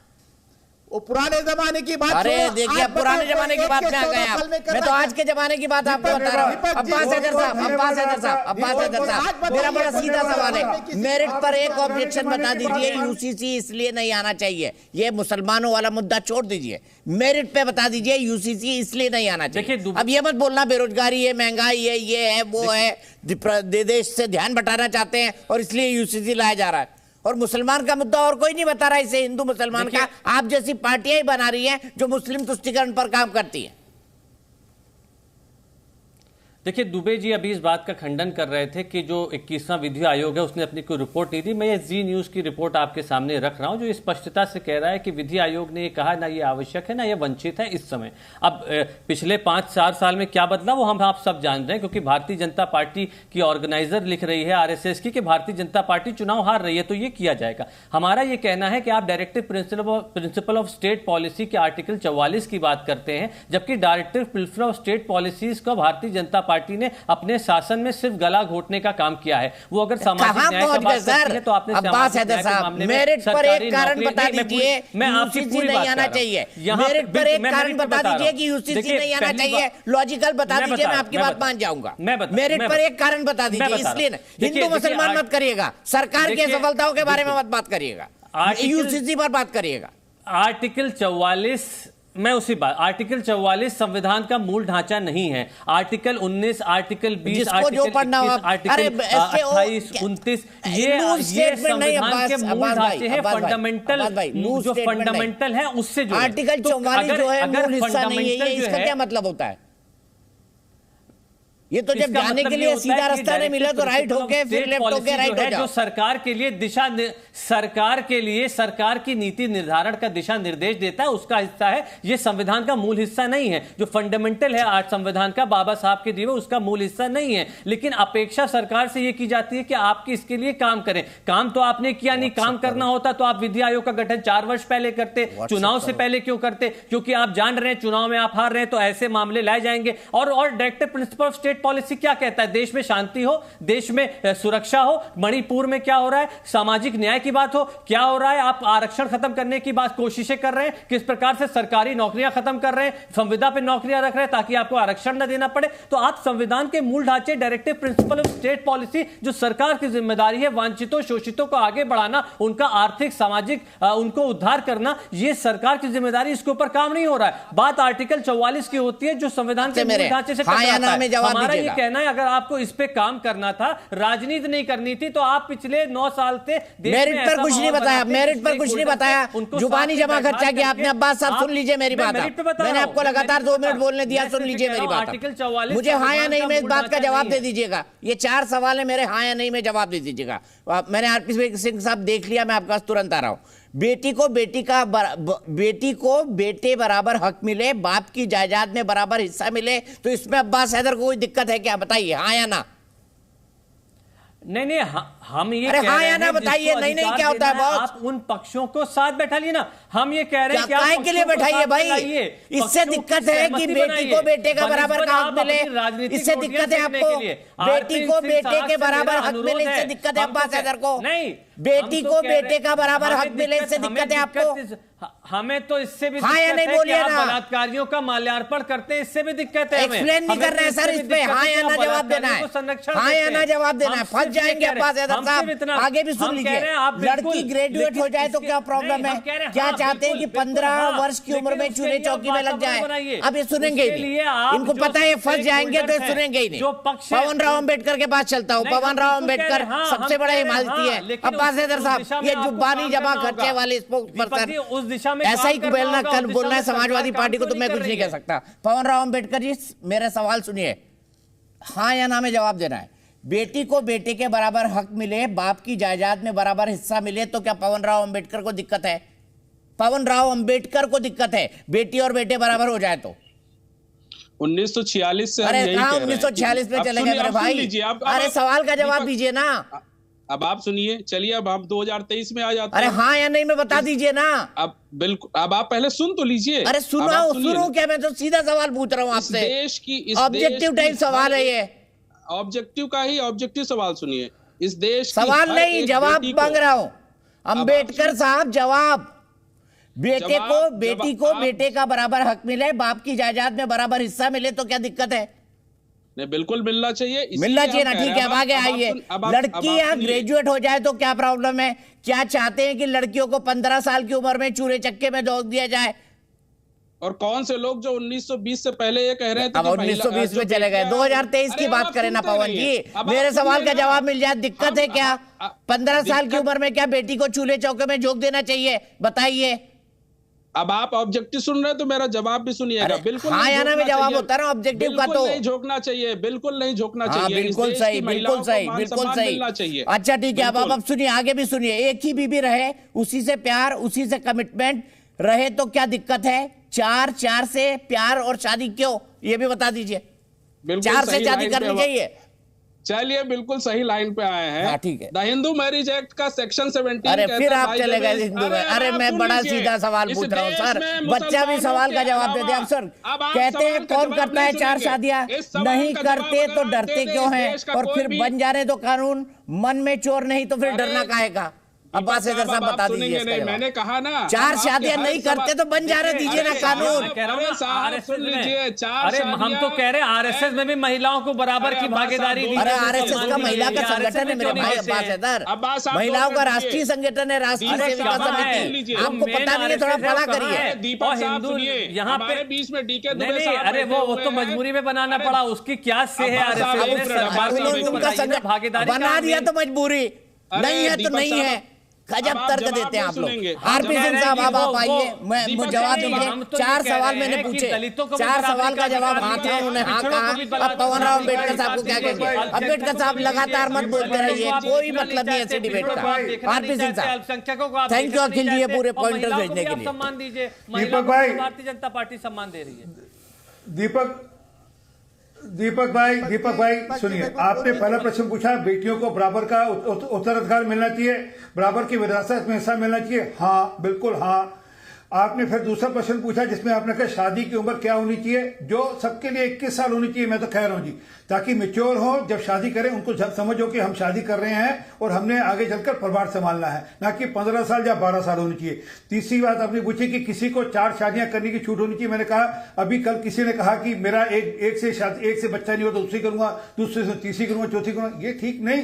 वो पुराने जमाने की बात। अरे देखिए, पुराने जमाने की बात में आ गए आप। मैं तो आज के जमाने की बात आपको बता रहा हूँ। अब्बास हैदर साहब, मेरा बड़ा सीधा सवाल है, मेरिट पर एक ऑब्जेक्शन बता दीजिए। यूसीसी इसलिए नहीं आना चाहिए, ये मुसलमानों वाला मुद्दा छोड़ दीजिए, मेरिट पे बता दीजिए यूसीसी इसलिए नहीं आना चाहिए। अब ये मत बोलना बेरोजगारी है, महंगाई है, ये है, वो है, देश से ध्यान बटाना चाहते हैं और इसलिए यूसीसी लाया जा रहा है। और मुसलमान का मुद्दा और कोई नहीं बता रहा है, इसे हिंदू मुसलमान का आप जैसी पार्टियां ही बना रही हैं जो मुस्लिम तुष्टीकरण पर काम करती हैं। देखिए, दुबे जी अभी इस बात का खंडन कर रहे थे कि जो 21वां विधि आयोग है उसने अपनी कोई रिपोर्ट नहीं दी। मैं ये जी न्यूज़ की रिपोर्ट आपके सामने रख रहा हूं, जो स्पष्टता से कह रहा है कि विधि आयोग ने ये कहा ना ये आवश्यक है ना ये वंचित है इस समय। अब पिछले 5-4 साल में क्या बदला वो हम आप सब जान रहे हैं, क्योंकि भारतीय जनता पार्टी की ऑर्गेनाइजर लिख रही है RSS की कि भारतीय जनता पार्टी चुनाव हार रही है, तो ये किया जाएगा। हमारा ये कहना है कि आप directive principle of state policy के आर्टिकल 44 की बात करते हैं, जबकि directive principle of state policies का भारतीय जनता पार्टी ने अपने शासन में सिर्फ गला घोटने का काम किया है। वो अगर सामाजिक न्याय की बात करती है तो आपने अब्बास हैदर साहब, मेरिट पर एक कारण बता दीजिए, मैं आपकी पूरी नहीं आना चाहिए। मेरिट पर एक कारण बता दीजिए कि यूसीसी नहीं आना चाहिए, लॉजिकल बता दीजिए, मैं आपकी बात मान जाऊंगा। मेरिट पर एक कारण बता दीजिए, इसलिए हिंदू मुसलमान मत करिएगा, सरकार की सफलताओं के बारे में मत बात करिएगा, यूसीसी पर बात करिएगा। आर्टिकल 44, मैं उसी बात, आर्टिकल 44 संविधान का मूल ढांचा नहीं है। आर्टिकल 19, आर्टिकल 20, आर्टिकल 21, आर्टिकल 28, 29 ये संविधान के मूल ढांचे हैं। फंडामेंटल जो फंडामेंटल है उससे जो आर्टिकल 44 जो है मूल हिस्सा नहीं है, इसका क्या मतलब होता है? ये तो जब जाने के लिए सीधा रास्ता नहीं मिला तो राइट होके फिर लेफ्ट होके राइट हो जाओ। जो सरकार के लिए सरकार की नीति निर्धारण का दिशा निर्देश देता है उसका हिस्सा है, ये संविधान का मूल हिस्सा नहीं है। जो फंडामेंटल है आज संविधान का बाबा साहब के दिए उसका मूल हिस्सा नहीं है। लेकिन अपेक्षा सरकार से ये की जाती है कि आप इसके लिए काम करें। काम तो आपने किया नहीं, काम करना होता तो आप विधि आयोग का गठन 4 वर्ष पहले करते, चुनाव से पहले क्यों करते? क्योंकि आप जान रहे हैं चुनाव में आप हार रहे हैं तो ऐसे मामले लाए जाएंगे। और directive principle of state policy क्या कहता है? देश में शांति हो, देश में सुरक्षा हो। मणिपुर में क्या हो रहा है? सामाजिक न्याय की बात हो, क्या हो रहा है? आप आरक्षण खत्म करने की बात कोशिशें कर रहे हैं, किस प्रकार से सरकारी नौकरियां खत्म कर रहे हैं, संविदा पे नौकरियां रख रहे हैं ताकि आपको आरक्षण न देना पड़े। तो आप संविधान के मूल ढांचे directive principle of state policy जो सरकार की जिम्मेदारी है वंचितों शोषितों को आगे बढ़ाना, उनका आर्थिक सामाजिक उनको उद्धार करना, ये सरकार की जिम्मेदारी, इसके ऊपर काम नहीं हो रहा है। बात आर्टिकल 44 की होती है जो संविधान के मूल ढांचे से टकराता है। हमारा लीजिएगा। ये कहना है अगर आपको इस पे काम करना था, राजनीति नहीं करनी थी, तो आप पिछले 9 साल से मेरिट पर कुछ नहीं बताया, मेरिट पर कुछ नहीं बताया, जुबानी जमा खर्चा किया आपने। अब्बास साहब सुन लीजिए मेरी बात, मैंने आपको लगातार 2 मिनट बोलने दिया, सुन लीजिए मेरी बात। मुझे हाँ या नहीं में इस बात का जवाब दे दीजिएगा। ये 4 सवाल है मेरे, हाँ या नहीं में जवाब दे दीजिएगा। मैंने आरपी सिंह साहब देख लिया, मैं आपके पास तुरंत आ रहा हूं। बेटी को बेटे बराबर हक मिले, बाप की जायदाद में बराबर हिस्सा मिले, तो इसमें अब्बास हैदर को कोई दिक्कत है क्या? बताइए हाँ या ना। नहीं, हम ये अरे हाँ या ना बताइए। नहीं क्या होता है बॉस? आप उन पक्षों को साथ बैठा लिए ना। हम ये कह रहे हैं कि काय के लिए बैठाइए भाई? इससे दिक्कत है कि बेटी को बेटे का बराबर हक मिले, इससे दिक्कत है आपको? बेटी को बेटे के बराबर हक मिले, इससे दिक्कत है अब्बास हैदर को? नहीं, बेटी को बेटे का बराबर हक मिले, इससे दिक्कत है आपको? हमें तो इससे भी हाँ या नहीं बोलिए ना। बलात्कारियों का माल्यार्पण करते हैं, इससे भी दिक्कत है। एक्सप्लेन नहीं कर रहे हैं सर इस पे। हाँ या ना जवाब देना है, हाँ या ना जवाब देना है। फंस जाएंगे अब्बास हैदर साहब। आगे भी सुन लीजिए, लड़की ग्रेजुएट हो जाए तो क्या प्रॉब्लम है? क्या चाहते हैं कि 15 वर्ष की उम्र में चूल्हे चौकी में लग जाए? अब ये सुनेंगे ही नहीं, इनको पता है फंस जाएंगे तो सुनेंगे ही नहीं। पवन राव अम्बेडकर के पास चलता हूँ। पवन राव अम्बेडकर सबसे बड़ा हिमायती है। अब्बास हैदर साहब ये जुबानी जमा खर्चे वाले स्पोक्सपर्सन, उस दिशा में ऐसा ही बोलना कल बोलना है समाजवादी पार्टी को तो मैं कुछ नहीं कह सकता। पवन राव अम्बेडकर जी मेरे सवाल सुनिए, हाँ या ना में जवाब देना है। बेटी को बेटे के बराबर हक मिले, बाप की जायदाद में बराबर हिस्सा मिले, तो क्या पवन राव अम्बेडकर को दिक्कत है? पवन राव अम्बेडकर को दिक्कत है बेटी और बेटे बराबर हो जाए तो? 1946 से अरे कहां 1946 में चले गए मेरे भाई? अरे सवाल का जवाब दीजिए ना। अब आप सुनिए, चलिए अब हम 2023 में आ जाते हैं। अरे हाँ या नहीं में बता दीजिए ना। अब बिल्कुल, अब आप पहले सुन तो लीजिए। अरे सुनो क्या? मैं तो सीधा सवाल पूछ रहा हूँ आपसे। देश की ऑब्जेक्टिव टाइप सवाल है ये। ऑब्जेक्टिव का ही ऑब्जेक्टिव सवाल सुनिए। इस देश सवाल नहीं, जवाब मांग रहा हूँ। अम्बेडकर साहब जवाब। बेटे को बेटी को बेटे का बराबर हक मिले, बाप की जायदाद में बराबर हिस्सा मिले, तो क्या दिक्कत है? नहीं, बिल्कुल मिलना चाहिए। मिलना चाहिए ना, ठीक है। अब आगे आइए, लड़की यहाँ ग्रेजुएट हो जाए तो क्या प्रॉब्लम है? क्या चाहते हैं कि लड़कियों को 15 साल की उम्र में चूल्हे चक्के में झोंक दिया जाए? और कौन से लोग जो 1920 से पहले ये कह रहे थे? अब 1920 में चले गए, 2023 की बात करें ना पवन जी। मेरे सवाल का जवाब मिल जाए, दिक्कत है क्या? 15 साल की उम्र में क्या बेटी को चूल्हे चौके में झोंक देना चाहिए? बताइए। अब आप ऑब्जेक्टिव सुन रहे हैं तो मेरा जवाब भी सुनिएगा। बिल्कुल हाँ या ना में जवाब होता है ना ऑब्जेक्टिव का, तो नहीं झोंकना चाहिए, बिल्कुल नहीं झोंकना चाहिए। बिल्कुल सही, बिल्कुल सही, बिल्कुल सही। अच्छा ठीक है, अब सुनिए, आगे भी सुनिए। एक ही बीबी रहे, उसी से प्यार, उसी से कमिटमेंट रहे, तो क्या दिक्कत है? 4 से प्यार और शादी क्यों? ये भी बता दीजिए। 4 से शादी करनी चाहिए। चलिए, बिल्कुल सही लाइन पे आए हैं। ठीक है। द हिंदू मैरिज एक्ट का सेक्शन 17 अरे फिर आप चले गए हिंदू में। अरे मैं बड़ा सीधा सवाल पूछ रहा हूँ सर, बच्चा भी सवाल का जवाब दे दे। अब सर कहते हैं कौन करता है 4 शादियां? नहीं करते तो डरते क्यों हैं? और फिर बन जाने तो कानून, मन में चोर नहीं तो फिर डरना काहे का? अब्बास हैदर साहब बता दीजिए। मैंने कहा ना, 4 शादियां नहीं करते तो बन जा रहे, दीजिए ना कानून। सुन लीजिए, 4 अरे हम तो कह रहे हैं आरएसएस में भी महिलाओं को बराबर की भागीदारी दी। अरे आरएसएस का महिला का संगठन है मेरे भाई अब्बास हैदर, महिलाओं का राष्ट्रीय संगठन है, राष्ट्रीय सेविका समिति। आपको पता नहीं है, थोड़ा पढ़ा करिए। हिंदू यहाँ पे बीच में डीके दुबे, अरे वो तो मजबूरी में बनाना पड़ा, उसकी क्या से है? उनका संगठन बना दिया तो मजबूरी, नहीं है तो नहीं है। गजब तर्क देते हैं आप लोग। आरपी सिंह साहब अब आप आइए, मैं जवाब दीजिए। 4 सवाल मैंने पूछे, 4 सवाल का जवाब हाँ था, उन्होंने हाँ कहा। अब पवन राव अम्बेडकर साहब को क्या कहेंगे? अम्बेडकर साहब लगातार मत बोलते रहिए, कोई मतलब नहीं ऐसे डिबेट का। आरपी सिंह साहब थैंक यू अखिल जी, ये पूरे पॉइंटर्स भेजने के लिए। सम्मान दीजिए, दीपक भाई, भारतीय जनता पार्टी सम्मान दे रही है। दीपक भाई सुनिए, आपने पहला प्रश्न पूछा बेटियों को बराबर का उत्तराधिकार मिलना चाहिए, बराबर की विरासत में हिस्सा मिलना चाहिए। हाँ, बिल्कुल हाँ। आपने फिर दूसरा प्रश्न पूछा जिसमें आपने कहा शादी की उम्र क्या होनी चाहिए? जो सबके लिए 21 साल होनी चाहिए, मैं तो कह रहा हूं जी, ताकि मेच्योर हो, जब शादी करें उनको समझो कि हम शादी कर रहे हैं और हमने आगे चलकर परिवार संभालना है, ना कि 15 साल या 12 साल होनी चाहिए। तीसरी बात आपने पूछी कि किसी को 4 शादियां करने की छूट होनी चाहिए। मैंने कहा अभी कल किसी ने कहा कि मेरा एक से बच्चा नहीं हो तो दूसरी करूंगा, दूसरे से तीसरी करूंगा, चौथी करूंगा, ये ठीक नहीं।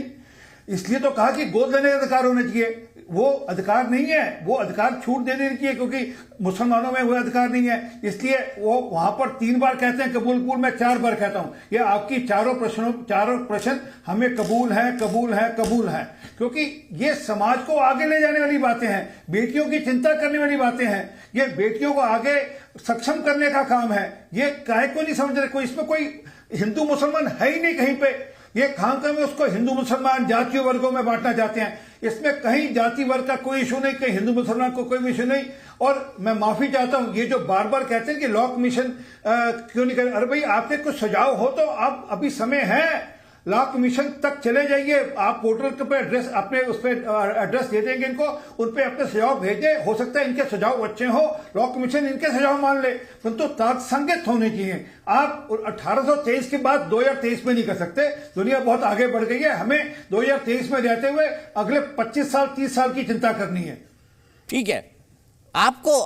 इसलिए तो कहा कि गोद लेने का अधिकार होना चाहिए। वो अधिकार नहीं है, वो अधिकार छूट दे देनी चाहिए, क्योंकि मुसलमानों में वो अधिकार नहीं है। इसलिए वो वहां पर 3 बार कहते हैं कबूल, मैं 4 बार कहता हूं, ये आपकी चारों प्रश्न हमें कबूल है, कबूल है, कबूल है, क्योंकि ये समाज को आगे ले जाने वाली बातें हैं, बेटियों की चिंता करने वाली बातें हैं, ये बेटियों को आगे सक्षम करने का काम है। ये काहे को नहीं समझ रहे, कोई इसमें कोई हिंदू मुसलमान है ही नहीं कहीं पे। ये खामखा में उसको हिंदू मुसलमान जातीय वर्गों में बांटना चाहते हैं। इसमें कहीं जाति वर्ग का कोई इशू नहीं, कहीं हिंदू मुसलमान को कोई इशू नहीं। और मैं माफी चाहता हूं, ये जो बार बार कहते हैं कि लॉ कमीशन क्यों नहीं कर, अरे भाई आपके कुछ सुझाव हो तो आप अभी समय है, लॉ कमीशन तक चले जाइए। आप पोर्टल पे एड्रेस अपने उस पर एड्रेस दे देंगे इनको, उन पे अपने सुझाव भेजें। हो सकता है इनके सुझाव अच्छे हो, लॉ कमीशन इनके सुझाव मान ले, परंतु तर्कसंगत होने चाहिए। आप 1823 के बाद 2023 में नहीं कर सकते, दुनिया बहुत आगे बढ़ गई है। हमें 2023 में रहते हुए अगले 25 साल 30 साल की चिंता करनी है। ठीक है, आपको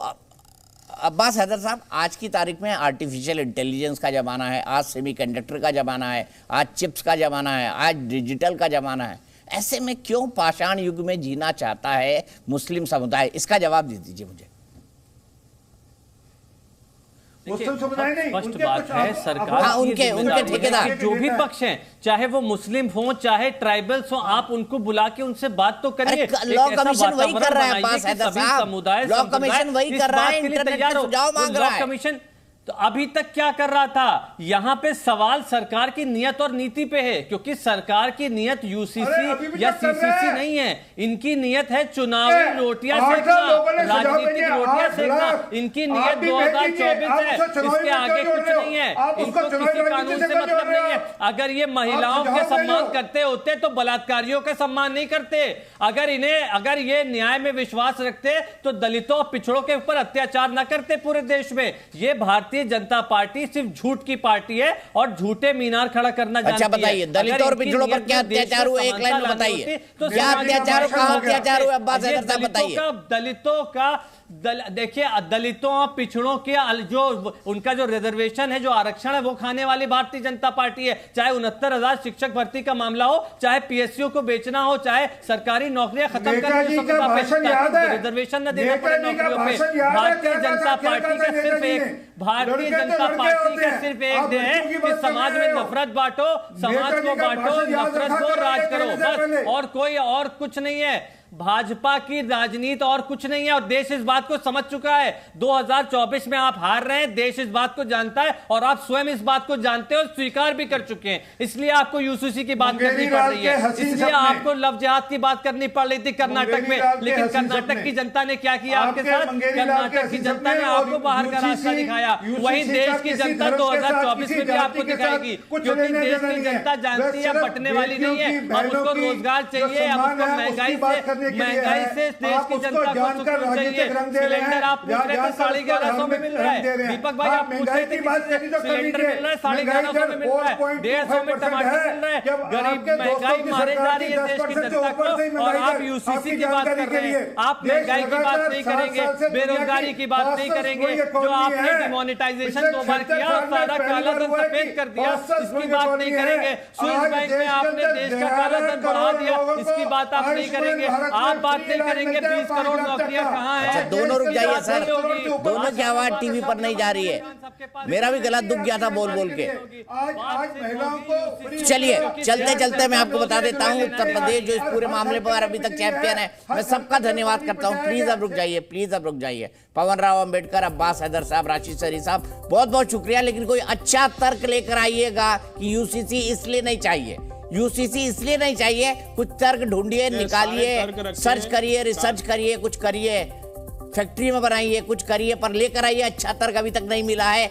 अब्बास हैदर साहब, आज की तारीख में आर्टिफिशियल इंटेलिजेंस का ज़माना है, आज सेमीकंडक्टर का ज़माना है, आज चिप्स का ज़माना है, आज डिजिटल का ज़माना है। ऐसे में क्यों पाषाण युग में जीना चाहता है मुस्लिम समुदाय? इसका जवाब दे दीजिए मुझे। मुस्लिम समुदाय नहीं, स्पष्ट बात है, सरकार हाँ, उनके ठेकेदार जो भी पक्ष हैं, चाहे वो मुस्लिम हो चाहे ट्राइबल्स हो, आप उनको बुला के उनसे बात तो करिए। लॉ कमीशन वही कर रहा है अब्बास हैदर साहब, लॉ कमीशन वही कर रहा है, इंटरनेट पे सुझाव मांग रहा है। लॉ कमीशन तो अभी तक क्या कर रहा था? यहां पे सवाल सरकार की नियत और नीति पे है, क्योंकि सरकार की नियत यूसीसी या सीसीसी नहीं है, इनकी नियत है चुनावी रोटियां सेकना, राजनीतिक रोटियां सेकना। इनकी नियत 2024 है, इसके आगे कुछ नहीं है, इनको किसी कानून से मतलब नहीं है। अगर ये महिलाओं के सम्मान करते होते तो बलात्कारियों के सम्मान नहीं करते। अगर ये न्याय में विश्वास रखते तो दलितों और पिछड़ों के ऊपर अत्याचार न करते पूरे देश में। ये भारतीय जनता पार्टी सिर्फ झूठ की पार्टी है और झूठे मीनार खड़ा करना जानती है। अच्छा बताइए, दलितों और पिछड़ों पर क्या अत्याचार हुए, एक लाइन में बताइए, क्या अत्याचार, कहां अत्याचार हुए अब्बास हैदर साहब बताइए। दलितों का देखिए, दलितों और पिछड़ों के जो उनका जो रिजर्वेशन है, जो आरक्षण है, वो खाने वाली भारतीय जनता पार्टी है। चाहे 69,000 शिक्षक भर्ती का मामला हो, चाहे पीएसयू को बेचना हो, चाहे सरकारी नौकरियां खत्म करनी हो, रिजर्वेशन न देना पड़े नौकरियों पे। भारतीय जनता पार्टी का सिर्फ एक ध्येय है कि समाज में नफरत बांटो, समाज को बांटो, नफरत को राज करो, बस। और कोई और कुछ नहीं है। भाजपा की राजनीति और कुछ नहीं है, और देश इस बात को समझ चुका है। 2024 में आप हार रहे हैं, देश इस बात को जानता है, और आप स्वयं इस बात को जानते हो, स्वीकार भी कर चुके हैं। इसलिए आपको यूसीसी की बात करनी पड़ रही है, इसलिए आपको लव जिहाद की बात करनी पड़ रही थी कर्नाटक में। लेकिन कर्नाटक की जनता ने क्या किया आपके साथ? कर्नाटक की जनता ने आपको बाहर का रास्ता दिखाया। वही देश की जनता 2024 में भी आपको दिखाएगी, क्योंकि देश की जनता जानती है, बटने वाली नहीं है। अब उसको रोजगार चाहिए, अब उसको महंगाई से देश की जनता को सुकून चाहिए। सिलेंडर आप पूछ रहे थे 1150 में मिल रहा है, दीपक भाई आप पूछ रहे थे सिलेंडर मिल रहा है 1150 में मिल रहा है, 150 में टमाटर मिल रहा है। गरीब महंगाई मारे जा रही है देश की जनता को, और आप यूसीसी की बात कर रहे हैं। आप महंगाई की बात नहीं करेंगे, बेरोजगारी की बात नहीं करेंगे, जो आपने डिमोनेटाइजेशन 2 बार किया, सारा काला धन सफेद कर दिया, इसकी बात नहीं करेंगे। स्विस बैंक में आपने देश का काला धन बढ़ा दिया, इसकी बात आप नहीं करेंगे। आप बात नहीं करेंगे 20 करोड़ नौकरियां कहां हैं? अच्छा, दोनों रुक जाइए सर, दोनों की आवाज टीवी पर नहीं जा रही है। मेरा भी गला दुख गया था बोल बोल के। चलिए चलते चलते मैं आपको बता देता हूं, उत्तर प्रदेश जो इस पूरे मामले पर अभी तक चैंपियन है, मैं सबका धन्यवाद करता हूं। प्लीज अब रुक जाइए, प्लीज अब रुक जाइए। पवन राव अंबेडकर, अब्बास हैदर साहब, राशिद शरीफ साहब, बहुत बहुत शुक्रिया। लेकिन कोई अच्छा तर्क लेकर आइएगा कि यूसीसी इसलिए नहीं चाहिए, यूसीसी इसलिए नहीं चाहिए, कुछ तर्क ढूंढिए, निकालिए, सर्च करिए, रिसर्च करिए, कुछ करिए, फैक्ट्री में बनाइए, कुछ करिए, पर लेकर आइए अच्छा तर्क। अभी तक नहीं मिला है।